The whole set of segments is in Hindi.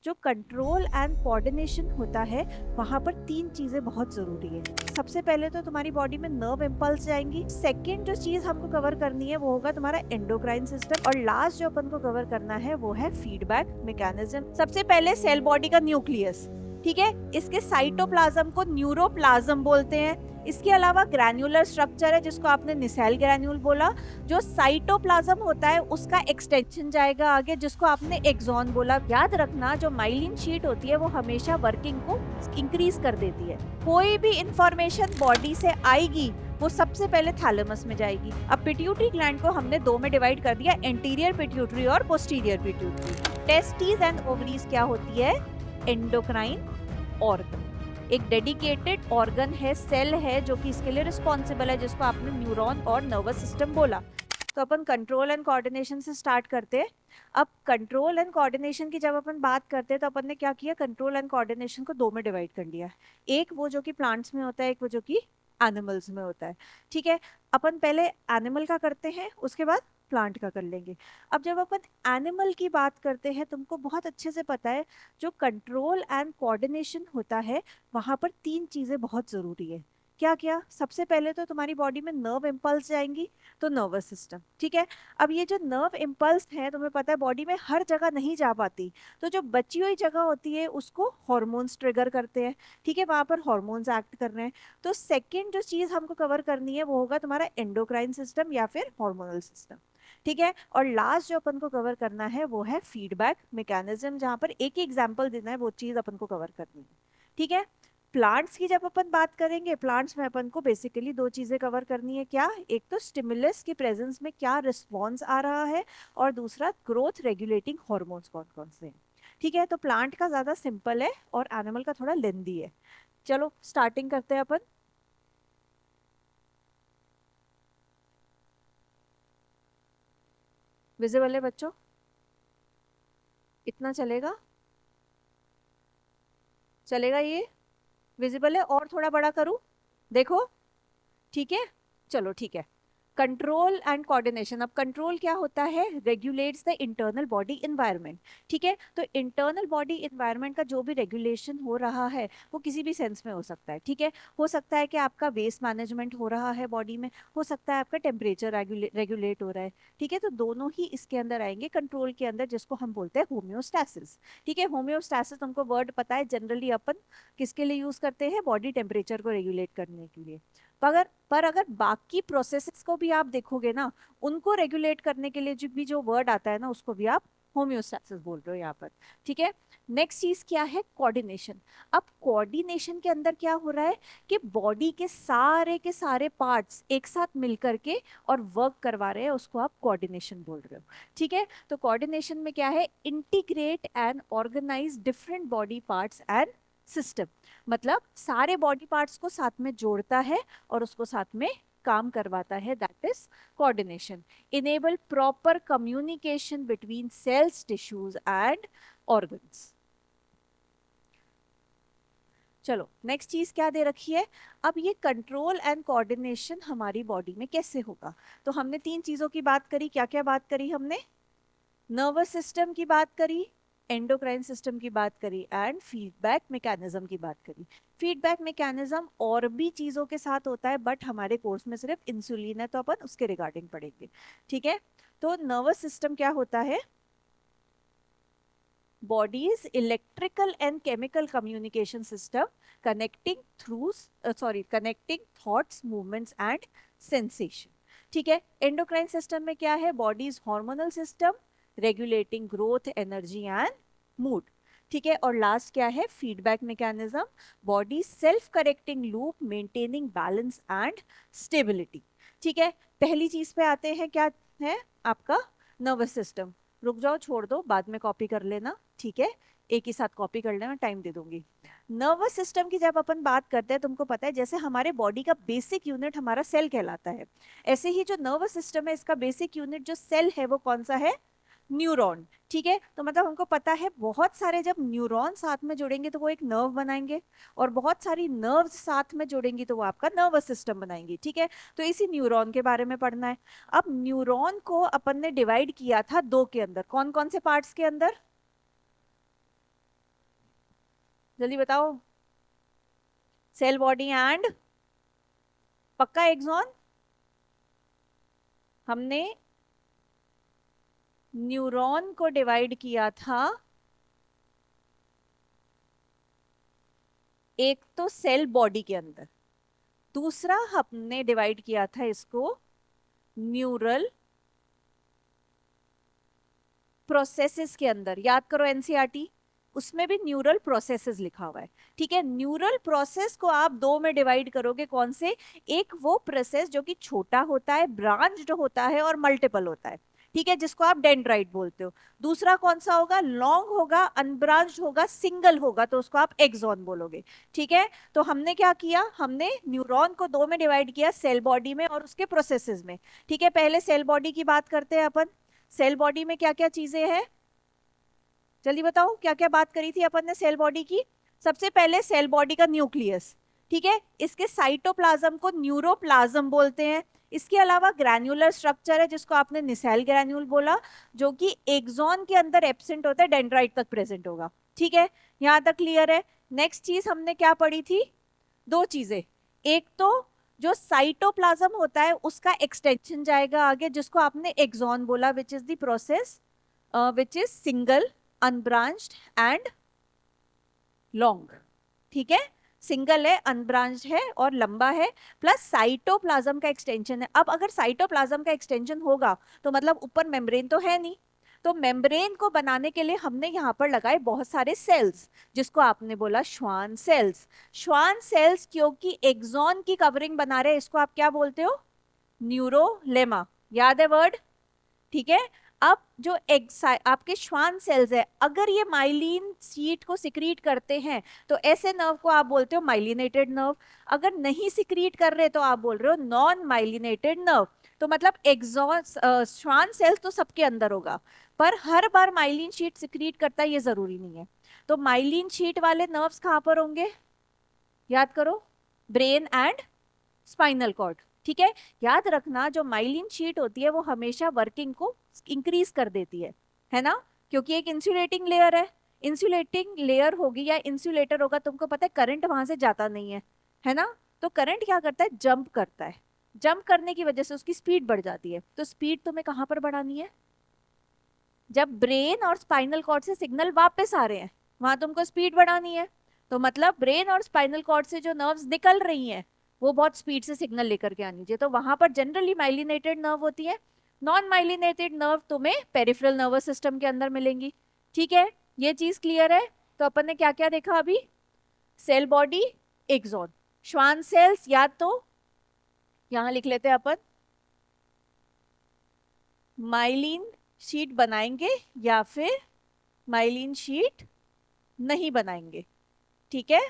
जो कंट्रोल एंड कोऑर्डिनेशन होता है वहां पर तीन चीजें बहुत जरूरी है। सबसे पहले तो तुम्हारी बॉडी में नर्व इम्पल्स जाएंगी। सेकंड जो चीज हमको कवर करनी है वो होगा तुम्हारा एंडोक्राइन सिस्टम। और लास्ट जो अपन को कवर करना है वो है फीडबैक मैकेनिज्म। सबसे पहले सेल बॉडी का न्यूक्लियस, ठीक है, इसके साइटोप्लाज्म को न्यूरोप्लाज्म बोलते हैं। इसके अलावा ग्रैन्युलर स्ट्रक्चर है जिसको आपने निसेल ग्रैन्यूल बोला। जो साइटोप्लाज्म होता है उसका एक्सटेंशन जाएगा आगे जिसको आपने एक्सॉन बोला। याद रखना जो माइलिन शीट होती है वो हमेशा वर्किंग को इंक्रीज कर देती है। कोई भी इंफॉर्मेशन बॉडी से आएगी वो सबसे पहले थैलेमस में जाएगी। अब पिट्यूटरी ग्लैंड को हमने दो में डिवाइड कर दिया, एंटीरियर पिट्यूटरी और posterior pituitary. Testis and ovaries क्या होती है? Endocrine organ. एक डेडिकेटेड ऑर्गन है, सेल है जो कि इसके लिए रिस्पॉन्सिबल है, जिसको आपने न्यूरॉन और नर्वस सिस्टम बोला। तो अपन कंट्रोल एंड कोऑर्डिनेशन से स्टार्ट करते हैं। अब कंट्रोल एंड कोऑर्डिनेशन की जब अपन बात करते हैं तो अपन ने क्या किया, कंट्रोल एंड कोऑर्डिनेशन को दो में डिवाइड कर दिया। एक वो जो कि प्लांट्स में होता है, एक वो जो कि एनिमल्स में होता है। ठीक है, अपन पहले एनिमल का करते हैं, उसके बाद प्लांट का कर लेंगे। अब जब अपन एनिमल की बात करते हैं, तुमको बहुत अच्छे से पता है जो कंट्रोल एंड कोऑर्डिनेशन होता है वहां पर तीन चीजें बहुत जरूरी है। क्या क्या? सबसे पहले तो तुम्हारी बॉडी में नर्व इम्पल्स जाएंगी, तो नर्वस सिस्टम। ठीक है, अब ये जो नर्व इम्पल्स है तुम्हें पता है बॉडी में हर जगह नहीं जा पाती, तो जो बची हुई जगह होती है उसको हॉर्मोन्स ट्रिगर करते हैं। ठीक है, वहां पर हॉर्मोन्स एक्ट कर रहे हैं। तो सेकेंड जो चीज हमको कवर करनी है वो होगा तुम्हारा एंडोक्राइन सिस्टम या फिर हॉर्मोनल सिस्टम। ठीक है, और लास्ट जो अपन को कवर करना है वो है फीडबैक मैकेनिज्म, जहां पर एक ही एग्जांपल देना है, वो चीज अपन को कवर करनी है। ठीक है, प्लांट्स की जब अपन बात करेंगे, प्लांट्स में अपन को बेसिकली दो चीजें कवर करनी है। क्या? एक तो स्टिमुलस की प्रेजेंस में क्या रिस्पॉन्स आ रहा है, और दूसरा ग्रोथ रेगुलेटिंग हॉर्मोन्स कौन कौन से हैं। ठीक है, तो प्लांट का ज्यादा सिंपल है और एनिमल का थोड़ा लेंदी है। चलो स्टार्टिंग करते हैं अपन। विजिबल है बच्चों? इतना चलेगा? चलेगा ये? विजिबल है? और थोड़ा बड़ा करूं? देखो, ठीक है, चलो ठीक है। Control and coordination. अब कंट्रोल क्या होता है? Regulates the internal body environment. ठीक है, तो इंटरनल बॉडी इन्वायरमेंट का जो भी रेगुलेशन हो रहा है वो किसी भी सेंस में हो सकता है। ठीक है, हो सकता है कि आपका वेस्ट मैनेजमेंट हो रहा है बॉडी में, हो सकता है आपका टेम्परेचर रेगुलेट हो रहा है। ठीक है, तो दोनों ही इसके अंदर आएंगे कंट्रोल के अंदर, जिसको हम बोलते हैं होम्योस्टैसिस। ठीक है, होम्योस्टैसिस तुमको वर्ड पता है, जनरली अपन किसके लिए यूज करते हैं? बॉडी टेम्परेचर को रेगुलेट करने के लिए। पर अगर बाकी प्रोसेसेस को भी आप देखोगे ना, उनको रेगुलेट करने के लिए जो वर्ड आता है ना, उसको भी आप होम्योस्टैसिस बोल रहे हो यहाँ पर। ठीक है, नेक्स्ट चीज क्या है? कोऑर्डिनेशन। अब कोऑर्डिनेशन के अंदर क्या हो रहा है कि बॉडी के सारे पार्ट्स एक साथ मिलकर के और वर्क करवा रहे हैं, उसको आप कोऑर्डिनेशन बोल रहे हो। ठीक है, तो कोऑर्डिनेशन में क्या है? Integrate and organise different body parts and system. मतलब सारे बॉडी पार्ट्स को साथ में जोड़ता है और उसको साथ में काम करवाता है, that is coordination. Enable proper communication between cells, tissues and organs. चलो नेक्स्ट चीज क्या दे रखी है? अब ये कंट्रोल एंड कोऑर्डिनेशन हमारी बॉडी में कैसे होगा? तो हमने तीन चीजों की बात करी। क्या क्या बात करी हमने? नर्वस सिस्टम की बात करी, एंडोक्राइन सिस्टम की बात करी, एंड फीडबैक मैकेनिज्म की बात करी। फीडबैक मैकेनिज्म और भी चीजों के साथ होता है, बट हमारे कोर्स में सिर्फ इंसुलिन है तो अपन उसके रिगार्डिंग पढ़ेंगे। ठीक है, तो नर्वस सिस्टम क्या होता है? Bodies electrical and chemical communication system connecting thoughts, movements and sensation. ठीक है, एंडोक्राइन सिस्टम में क्या है? Bodies hormonal system regulating growth, energy and mood. ठीक है, और लास्ट क्या है? Feedback mechanism, body self correcting loop maintaining balance and stability. ठीक है, पहली चीज पे आते हैं, क्या है आपका? Nervous system. रुक जाओ, छोड़ दो, बाद में कॉपी कर लेना। ठीक है, एक ही साथ कॉपी कर लेना, टाइम दे दूंगी। नर्वस सिस्टम की जब अपन बात करते हैं, तुमको पता है जैसे हमारे बॉडी का बेसिक यूनिट हमारा सेल कहलाता है, ऐसे ही जो नर्वस सिस्टम है इसका बेसिक यूनिट जो सेल है वो कौन सा है? न्यूरॉन। ठीक है, तो मतलब हमको पता है बहुत सारे जब न्यूरॉन साथ में जुड़ेंगे तो वो एक नर्व बनाएंगे, और बहुत सारी नर्व्स साथ में जुड़ेंगी तो वो आपका नर्वस सिस्टम बनाएंगी। ठीक है, तो इसी न्यूरॉन के बारे में पढ़ना है। अब न्यूरॉन को अपन ने डिवाइड किया था दो के अंदर, कौन कौन से पार्ट्स के अंदर? जल्दी बताओ। सेल बॉडी एंड पक्का एक्सॉन। हमने न्यूरॉन को डिवाइड किया था, एक तो सेल बॉडी के अंदर, दूसरा हमने डिवाइड किया था इसको न्यूरल प्रोसेसेस के अंदर। याद करो एनसीईआरटी, उसमें भी न्यूरल प्रोसेसेस लिखा हुआ है। ठीक है, न्यूरल प्रोसेस को आप दो में डिवाइड करोगे। कौन से? एक वो प्रोसेस जो कि छोटा होता है, ब्रांच्ड होता है और मल्टीपल होता है, ठीक है, जिसको आप डेंड्राइट बोलते हो। दूसरा कौन सा होगा? लॉन्ग होगा, अनब्रांच्ड होगा, सिंगल होगा, तो उसको आप एक्सॉन बोलोगे। ठीक है, तो हमने क्या किया, हमने न्यूरॉन को दो में डिवाइड किया, सेल बॉडी में और उसके प्रोसेसेस में। ठीक है, पहले सेल बॉडी की बात करते हैं अपन। सेल बॉडी में क्या क्या चीजें हैं, जल्दी बताओ, क्या क्या बात करी थी अपन ने सेल बॉडी की? सबसे पहले सेल बॉडी का न्यूक्लियस, ठीक है, इसके साइटोप्लाज्म को न्यूरोप्लाज्म बोलते हैं। इसके अलावा ग्रैन्युलर स्ट्रक्चर है जिसको आपने निसेल ग्रैन्यूल बोला, जो कि एक्सॉन के अंदर एब्सेंट होता है, डेंड्राइट तक प्रेजेंट होगा। ठीक है, यहां तक क्लियर है? नेक्स्ट चीज हमने क्या पढ़ी थी? दो चीजें, एक तो जो साइटोप्लाज्म होता है उसका एक्सटेंशन जाएगा आगे, जिसको आपने एक्सॉन बोला, which is the process which is single, unbranched and long. ठीक है, सिंगल है, अनब्रांच्ड है और लंबा है, प्लस साइटोप्लाज्म का एक्सटेंशन है। अब अगर साइटोप्लाज्म का एक्सटेंशन होगा तो मतलब ऊपर मेम्ब्रेन तो है नहीं, तो मेम्ब्रेन को बनाने के लिए हमने यहाँ पर लगाए बहुत सारे सेल्स, जिसको आपने बोला श्वान सेल्स। श्वान सेल्स क्योंकि एक्सॉन की कवरिंग बना रहे हैं, इसको आप क्या बोलते हो? न्यूरोलेमा। याद है वर्ड? ठीक है, अब जो आपके श्वान सेल्स है, अगर ये माइलिन शीट को सिक्रीट करते हैं तो ऐसे नर्व को आप बोलते हो माइलिनेटेड नर्व। अगर नहीं सिक्रीट कर रहे तो आप बोल रहे हो नॉन माइलिनेटेड नर्व। तो मतलब एक्सॉन श्वान सेल्स तो सबके अंदर होगा, पर हर बार माइलिन शीट सिक्रीट करता है ये जरूरी नहीं है। तो माइलिन शीट वाले नर्व्स कहाँ पर होंगे? याद करो, ब्रेन एंड स्पाइनल कॉर्ड। ठीक है, याद रखना जो माइलिन शीट होती है वो हमेशा वर्किंग को इंक्रीज कर देती है ना, क्योंकि एक इंसुलेटिंग लेयर है। इंसुलेटिंग लेयर होगी या इंसुलेटर होगा, तुमको पता है करंट वहां से जाता नहीं है ना, तो करंट क्या करता है? जंप करता है। जंप करने की वजह से उसकी स्पीड बढ़ जाती है। तो स्पीड तुम्हें कहां पर बढ़ानी है? जब ब्रेन और स्पाइनल कॉर्ड से सिग्नल वापस आ रहे हैं, वहां तुमको स्पीड बढ़ानी है। तो मतलब ब्रेन और स्पाइनल कॉर्ड से जो नर्व्स निकल रही हैं वो बहुत स्पीड से सिग्नल लेकर के आनी चाहिए, तो वहां पर जनरली माइलिनेटेड नर्व होती है। नॉन माइलिनेटेड नर्व तुम्हें पेरिफेरल नर्वस सिस्टम के अंदर मिलेंगी। ठीक है, ये चीज क्लियर है? तो अपन ने क्या क्या देखा अभी? Cell body, axon, Schwann cells, या तो यहां लिख लेते हैं अपन, माइलिन शीट बनाएंगे या फिर माइलिन शीट नहीं बनाएंगे। ठीक है,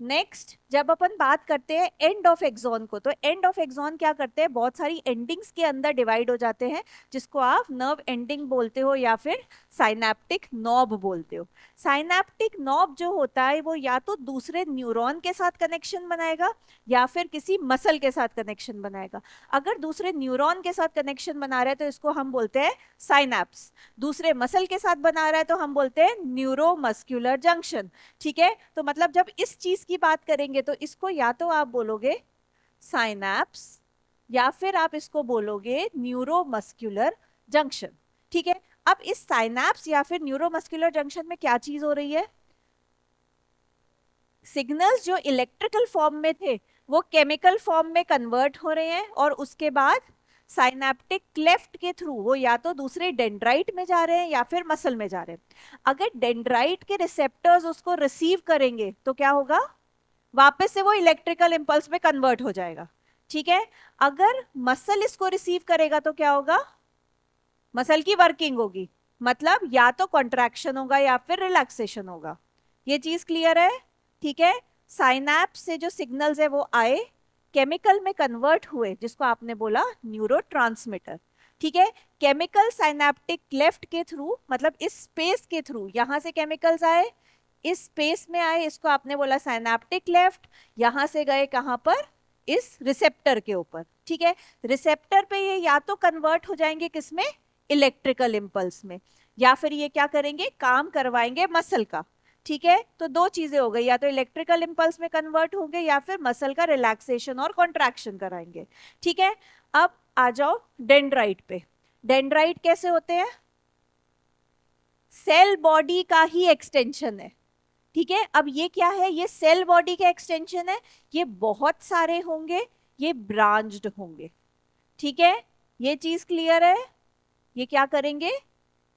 नेक्स्ट जब अपन बात करते हैं एंड ऑफ एक्सॉन को, तो एंड ऑफ एक्सॉन क्या करते हैं? बहुत सारी एंडिंग्स के अंदर डिवाइड हो जाते हैं, जिसको आप नर्व एंडिंग बोलते हो या फिर साइनेप्टिक नॉब बोलते हो। साइनेप्टिक नॉब जो होता है वो या तो दूसरे न्यूरॉन के साथ कनेक्शन बनाएगा या फिर किसी मसल के साथ कनेक्शन बनाएगा। अगर दूसरे न्यूरॉन के साथ कनेक्शन बना रहा है तो इसको हम बोलते हैं साइनैप्स। दूसरे मसल के साथ बना रहा है तो हम बोलते हैं न्यूरोमस्कुलर जंक्शन। ठीक है, तो मतलब जब इस चीज की बात करेंगे तो इसको या तो आप बोलोगे साइनैप्स या फिर आप इसको बोलोगे न्यूरोमस्कुलर जंक्शन। ठीक है, अब इस साइनैप्स या फिर न्यूरोमस्कुलर जंक्शन में क्या चीज हो रही है? सिग्नल्स जो इलेक्ट्रिकल फॉर्म में थे वो केमिकल फॉर्म में कन्वर्ट हो रहे हैं, और उसके बाद साइनेप्टिक क्लेफ्ट के थ्रू वो या तो दूसरे डेंड्राइट में जा रहे हैं या फिर मसल में जा रहे हैं। अगर डेंड्राइट के रिसेप्टर्स उसको रिसीव करेंगे तो क्या होगा? वापस से वो इलेक्ट्रिकल इंपल्स में कन्वर्ट हो जाएगा। ठीक है, अगर मसल इसको रिसीव करेगा तो क्या होगा? मसल की वर्किंग होगी, मतलब या तो कॉन्ट्रैक्शन होगा या फिर रिलैक्सेशन होगा। ये चीज क्लियर है? ठीक है, साइनैप्स से जो सिग्नल्स है वो आए, केमिकल में कन्वर्ट हुए, जिसको आपने बोला न्यूरोट्रांसमीटर। ठीक है, केमिकल साइनेप्टिक क्लेफ्ट के थ्रू, मतलब इस स्पेस के थ्रू, यहां से केमिकल्स आए, इस स्पेस में आए, इसको आपने बोला साइनेप्टिक क्लेफ्ट। यहां से गए कहां पर? इस रिसेप्टर के ऊपर। ठीक है, रिसेप्टर पे ये या तो कन्वर्ट हो जाएंगे किसमें? इलेक्ट्रिकल इंपल्स में, या फिर ये क्या करेंगे? काम करवाएंगे मसल का। ठीक है, तो दो चीजें हो गई, या तो इलेक्ट्रिकल इंपल्स में कन्वर्ट होंगे या फिर मसल का रिलैक्सेशन और कॉन्ट्रैक्शन कराएंगे। ठीक है, अब आ जाओ डेंड्राइट पे। डेंड्राइट कैसे होते हैं? सेल बॉडी का ही एक्सटेंशन है। ठीक है, अब ये क्या है? ये सेल बॉडी का एक्सटेंशन है, ये बहुत सारे होंगे, ये ब्रांच्ड होंगे। ठीक है, ये चीज क्लियर है? ये क्या करेंगे?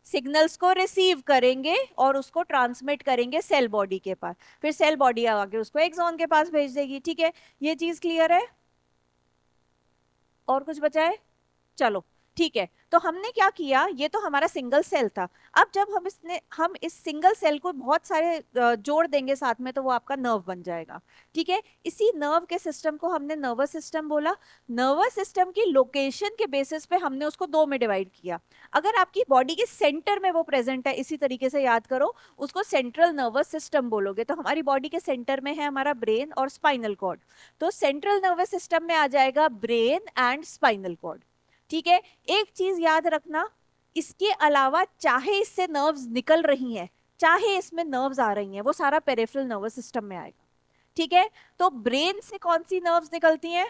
सिग्नल्स को रिसीव करेंगे और उसको ट्रांसमिट करेंगे सेल बॉडी के पास, फिर सेल बॉडी आगे उसको एक्सॉन के पास भेज देगी। ठीक है, ये चीज क्लियर है? और कुछ बचा है? चलो ठीक है, तो हमने क्या किया, ये तो हमारा सिंगल सेल था। अब जब हम इस सिंगल सेल को बहुत सारे जोड़ देंगे साथ में, तो वो आपका नर्व बन जाएगा। ठीक है, इसी नर्व के सिस्टम को हमने नर्वस सिस्टम बोला। नर्वस सिस्टम की लोकेशन के बेसिस पे हमने उसको दो में डिवाइड किया। अगर आपकी बॉडी के सेंटर में वो प्रेजेंट है, इसी तरीके से याद करो, उसको सेंट्रल नर्वस सिस्टम बोलोगे। तो हमारी बॉडी के सेंटर में है हमारा ब्रेन और स्पाइनल कॉर्ड, तो सेंट्रल नर्वस सिस्टम में आ जाएगा ब्रेन एंड स्पाइनल कॉर्ड। ठीक है, एक चीज याद रखना, इसके अलावा चाहे इससे नर्व्स निकल रही हैं, चाहे इसमें नर्व्स आ रही हैं, वो सारा पेरिफेरल नर्वस सिस्टम में आएगा। ठीक है, तो ब्रेन से कौन सी नर्व्स निकलती हैं?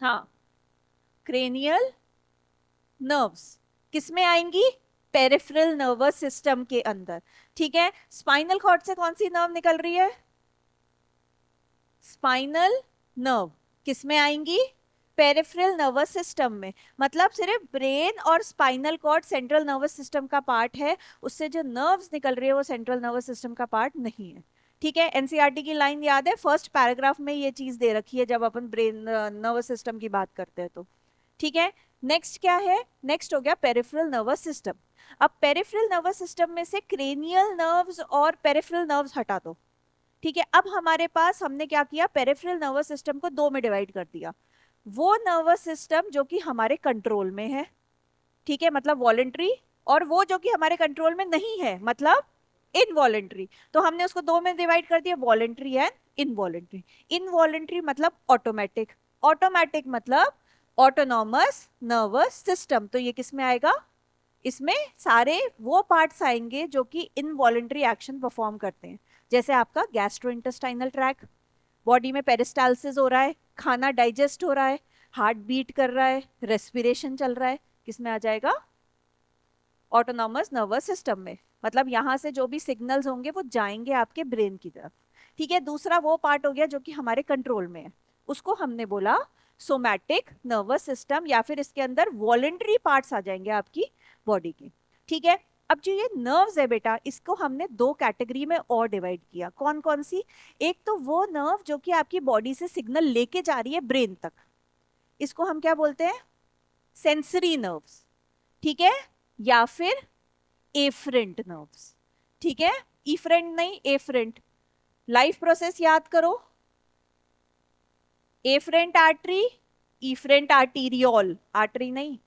हाँ, क्रेनियल नर्व्स किसमें आएंगी? पेरिफेरल नर्वस सिस्टम के अंदर। ठीक है, स्पाइनल कॉर्ड से कौन सी नर्व निकल रही है? स्पाइनल नर्व किसमें आएंगी? पेरिफेरल नर्वस सिस्टम में। मतलब सिर्फ ब्रेन और spinal cord central nervous system का पार्ट है, उससे जो नर्व्स निकल रही है वो सेंट्रल नर्वस सिस्टम का पार्ट नहीं है। ठीक है, एनसीईआरटी की लाइन याद है, फर्स्ट पैराग्राफ में ये चीज दे रखी है जब अपन ब्रेन नर्वस सिस्टम की बात करते हैं तो। ठीक है, नेक्स्ट क्या है? नेक्स्ट हो गया पेरिफेरल नर्वस सिस्टम। अब पेरिफेरल नर्वस सिस्टम में से क्रेनियल नर्व्स और पेरिफेरल नर्व्स हटा दो। ठीक है, अब हमारे पास हमने क्या किया, पेरिफेरल नर्वस सिस्टम को दो में डिवाइड कर दिया। वो नर्वस सिस्टम जो कि हमारे कंट्रोल में है, ठीक है, मतलब वॉलेंट्री, और वो जो कि हमारे कंट्रोल में नहीं है, मतलब इनवॉलेंट्री। तो हमने उसको दो में डिवाइड कर दिया, वॉलेंट्री एंड इनवॉलेंट्री। इनवॉलेंट्री मतलब ऑटोमेटिक, ऑटोमेटिक मतलब ऑटोनॉमस नर्वस सिस्टम। तो ये किस में आएगा? इसमें सारे वो पार्ट्स आएंगे जो कि इनवॉलेंट्री एक्शन परफॉर्म करते हैं, जैसे आपका गैस्ट्रोइंटेस्टाइनल ट्रैक, बॉडी में पेरिस्टालसिस हो रहा है, खाना डाइजेस्ट हो रहा है, हार्ट बीट कर रहा है, रेस्पिरेशन चल रहा है, किसमें आ जाएगा? ऑटोनॉमस नर्वस सिस्टम में। मतलब यहाँ से जो भी सिग्नल्स होंगे वो जाएंगे आपके ब्रेन की तरफ। ठीक है, दूसरा वो पार्ट हो गया जो कि हमारे कंट्रोल में है, उसको हमने बोला सोमैटिक नर्वस सिस्टम, या फिर इसके अंदर वॉलेंट्री पार्ट्स आ जाएंगे आपकी बॉडी के। ठीक है, अब जो ये नर्व्स है बेटा, इसको हमने दो कैटेगरी में और डिवाइड किया। कौन कौन सी? एक तो वो नर्व जो कि आपकी बॉडी से सिग्नल लेके जा रही है ब्रेन तक, इसको हम क्या बोलते हैं? Sensory nerves. ठीक है, या फिर एफरेंट नर्व्स। ठीक है, इफरेंट नहीं, एफरेंट। लाइफ प्रोसेस याद करो, afferent artery, efferent arteriole, artery नहीं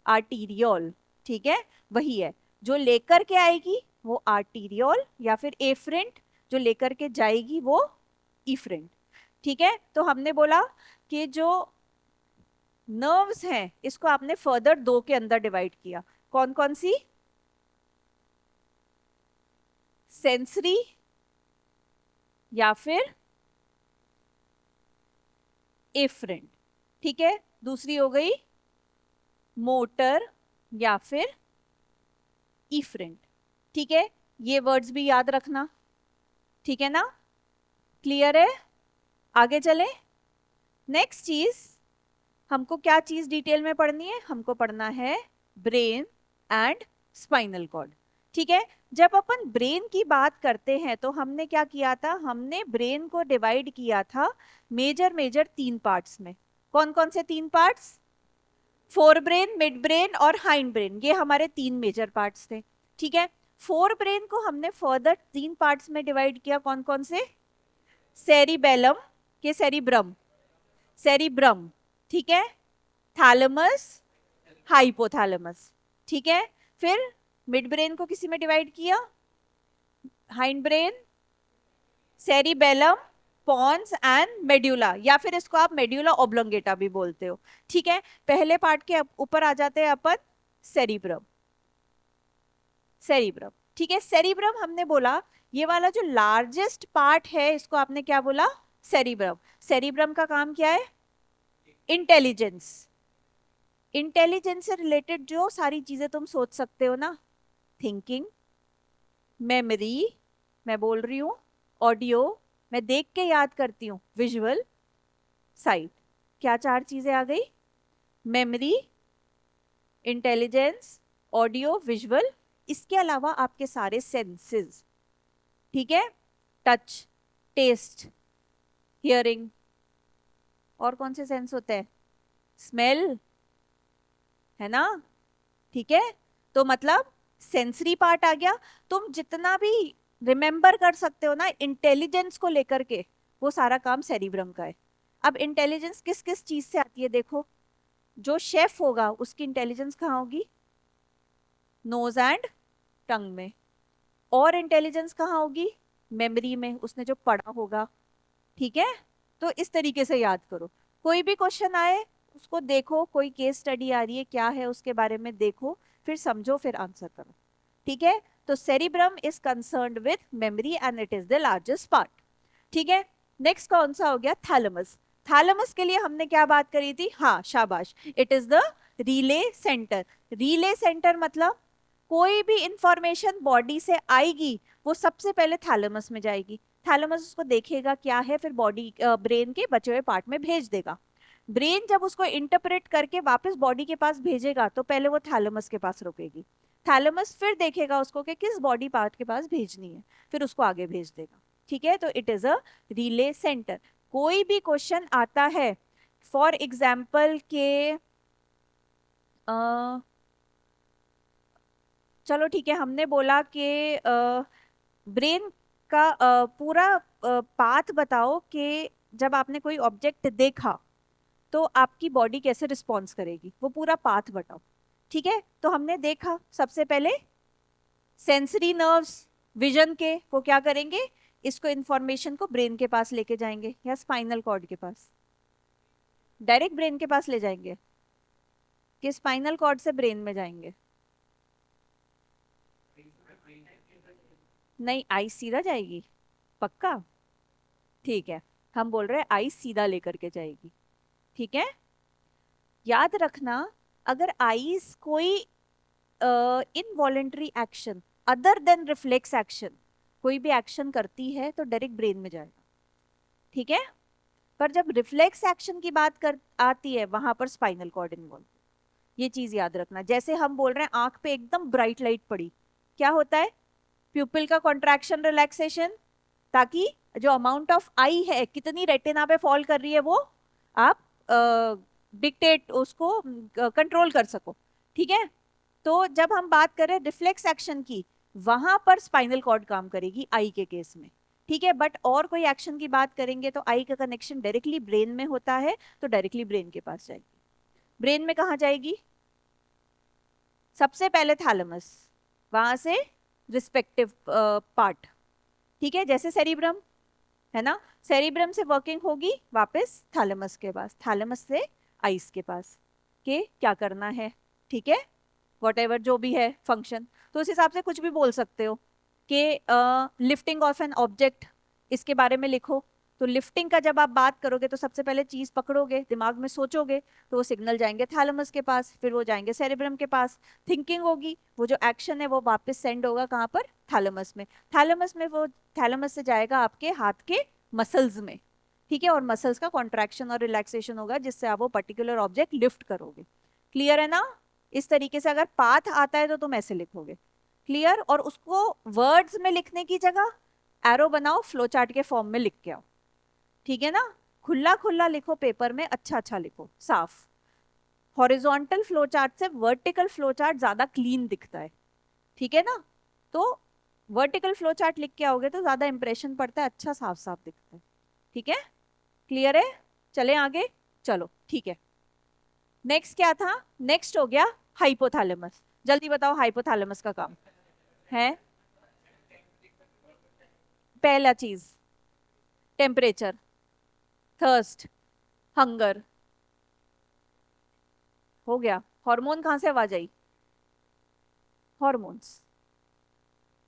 आर्टीरियोल। ठीक है, वही है, जो लेकर के आएगी वो आर्टीरियोल, या फिर एफरेंट जो लेकर के जाएगी वो इफरेंट। ठीक है, तो हमने बोला कि जो नर्व्स हैं इसको आपने फर्दर दो के अंदर डिवाइड किया। कौन कौन सी? सेंसरी या फिर एफरेंट। ठीक है, दूसरी हो गई मोटर या फिर इफरेंट। ठीक है, ये वर्ड्स भी याद रखना। ठीक है ना, क्लियर है? आगे चले। नेक्स्ट चीज, हमको क्या चीज डिटेल में पढ़नी है? हमको पढ़ना है ब्रेन एंड स्पाइनल कॉर्ड। ठीक है, जब अपन ब्रेन की बात करते हैं तो हमने क्या किया था? हमने ब्रेन को डिवाइड किया था मेजर मेजर तीन पार्ट्स में। कौन कौन से तीन parts? Fore brain, mid brain और हाइंड ब्रेन, ये हमारे तीन मेजर पार्ट्स थे। ठीक है, फोर ब्रेन को हमने फर्दर तीन पार्ट्स में डिवाइड किया। कौन कौन से? सेरिबेलम के सेरिब्रम, सेरिब्रम, ठीक है, थैलेमस, हाइपोथैलेमस। ठीक है, फिर मिड ब्रेन को किसी में डिवाइड किया? Hind brain, cerebellum, pons and medulla, या फिर इसको आप मेड्यूला ओब्लोंगेटा भी बोलते हो। ठीक है, पहले पार्ट के ऊपर आ जाते हैं अपन सेरिब्रम, सेरिब्रम। ठीक है। सेरिब्रम हमने बोला, ये वाला जो लार्जेस्ट पार्ट है इसको आपने क्या बोला, सेरिब्रम। सेरिब्रम का काम क्या है, इंटेलिजेंस। इंटेलिजेंस से रिलेटेड जो सारी चीजें तुम सोच सकते हो ना, थिंकिंग, मेमोरी, मैं बोल रही हूँ, ऑडियो, मैं देख के याद करती हूँ, विजुअल, साइट, क्या चार चीजें आ गई, मेमोरी, इंटेलिजेंस, ऑडियो, विजुअल, इसके अलावा आपके सारे सेंसेस, ठीक है, टच, टेस्ट, हियरिंग, और कौन से सेंस होते हैं, स्मेल, है ना, ठीक है। तो मतलब सेंसरी पार्ट आ गया। तुम जितना भी रिमेंबर कर सकते हो ना इंटेलिजेंस को लेकर के, वो सारा काम सेरिब्रम का है। अब इंटेलिजेंस किस किस चीज से आती है देखो, जो शेफ होगा उसकी इंटेलिजेंस कहाँ होगी, नोज एंड टंग में। और इंटेलिजेंस कहाँ होगी, मेमोरी में, उसने जो पढ़ा होगा, ठीक है। तो इस तरीके से याद करो, कोई भी क्वेश्चन आए उसको देखो, कोई केस स्टडी आ रही है क्या है उसके बारे में देखो, फिर समझो, फिर आंसर करो, ठीक है। तो cerebrum is concerned with memory and it is the largest part, ठीक है। नेक्स्ट कौन सा हो गया, थैलेमस। थैलेमस के लिए हमने क्या बात करी थी, हाँ शाबाश, it is the relay centre. Relay centre मतलब कोई भी इंफॉर्मेशन बॉडी से आएगी वो सबसे पहले थैलेमस में जाएगी, थैलेमस उसको देखेगा क्या है, फिर बॉडी ब्रेन के बचे हुए पार्ट में भेज देगा। ब्रेन जब उसको इंटरप्रेट करके वापस बॉडी के पास भेजेगा तो पहले वो थैलेमस के पास रुकेगी, थैलेमस फिर देखेगा उसको कि किस बॉडी पार्ट के पास भेजनी है, फिर उसको आगे भेज देगा, ठीक है। तो it is a relay centre. कोई भी क्वेश्चन आता है, फॉर एग्जाम्पल के चलो ठीक है, हमने बोला कि ब्रेन का पूरा पाथ बताओ कि जब आपने कोई ऑब्जेक्ट देखा तो आपकी बॉडी कैसे रिस्पॉन्स करेगी, वो पूरा पाथ बताओ, ठीक है। तो हमने देखा सबसे पहले सेंसरी नर्व्स, विजन के, वो क्या करेंगे, इसको इंफॉर्मेशन को ब्रेन के पास लेके जाएंगे या स्पाइनल कॉर्ड के पास, डायरेक्ट ब्रेन के पास ले जाएंगे कि स्पाइनल कॉर्ड से ब्रेन में जाएंगे, नहीं आई सीधा जाएगी, पक्का, ठीक है। हम बोल रहे हैं आई सीधा लेकर के जाएगी, ठीक है। याद रखना, अगर आईज कोई involuntary action other than reflex action कोई भी एक्शन करती है तो डायरेक्ट ब्रेन में जाएगा, ठीक है। पर जब रिफ्लेक्स एक्शन की बात कर आती है वहां पर स्पाइनल कॉर्ड इन्वॉल्व, ये चीज याद रखना। जैसे हम बोल रहे हैं आंख पे एकदम ब्राइट लाइट पड़ी, क्या होता है, प्यूपिल का कॉन्ट्रैक्शन रिलैक्सेशन, ताकि जो अमाउंट ऑफ आई है कितनी रेटिना पे फॉल कर रही है वो आप डिक्टेट उसको कंट्रोल कर सको, ठीक है। तो जब हम बात करें रिफ्लेक्स एक्शन की, वहां पर स्पाइनल कॉर्ड काम करेगी आई के केस में, ठीक है। बट और कोई एक्शन की बात करेंगे तो आई का कनेक्शन डायरेक्टली ब्रेन में होता है, तो डायरेक्टली ब्रेन के पास जाएगी। ब्रेन में कहा जाएगी, सबसे पहले थैलेमस, वहां से रिस्पेक्टिव पार्ट, ठीक है। जैसे सेरिब्रम है ना, सेरिब्रम से वर्किंग होगी वापस थैलेमस के पास, थैलेमस से आइस के पास, के क्या करना है, ठीक है, वॉट एवर जो भी है फंक्शन। तो उस हिसाब से कुछ भी बोल सकते हो कि लिफ्टिंग ऑफ एन ऑब्जेक्ट, इसके बारे में लिखो। तो लिफ्टिंग का जब आप बात करोगे तो सबसे पहले चीज पकड़ोगे, दिमाग में सोचोगे, तो वो सिग्नल जाएंगे थैलेमस के पास, फिर वो जाएंगे सेरेब्रम के पास, थिंकिंग होगी, वो जो एक्शन है वो वापस सेंड होगा कहाँ पर, थैलेमस में, थैलेमस में वो थैलेमस से जाएगा आपके हाथ के मसल्स में, ठीक है। और मसल्स का कॉन्ट्रैक्शन और रिलैक्सेशन होगा जिससे आप वो पर्टिकुलर ऑब्जेक्ट लिफ्ट करोगे, क्लियर है ना। इस तरीके से अगर पाथ आता है तो तुम ऐसे लिखोगे, क्लियर। और उसको वर्ड्स में लिखने की जगह एरो बनाओ, फ्लो चार्ट के फॉर्म में लिख के आओ, ठीक है ना। खुला खुला लिखो पेपर में, अच्छा अच्छा लिखो, साफ। हॉरिजॉन्टल फ्लो चार्ट से वर्टिकल फ्लो चार्ट ज्यादा क्लीन दिखता है, ठीक है ना। तो वर्टिकल फ्लो चार्ट लिख के आओगे तो ज्यादा इंप्रेशन पड़ता है, अच्छा साफ साफ दिखता है, ठीक है, क्लियर है। चले आगे, चलो ठीक है। नेक्स्ट क्या था, नेक्स्ट हो गया हाइपोथैलेमस। जल्दी बताओ हाइपोथैलेमस का काम है, पहला चीज टेम्परेचर, थर्स्ट, हंगर, हो गया। हार्मोन कहाँ से आवाज आई, हॉर्मोन्स,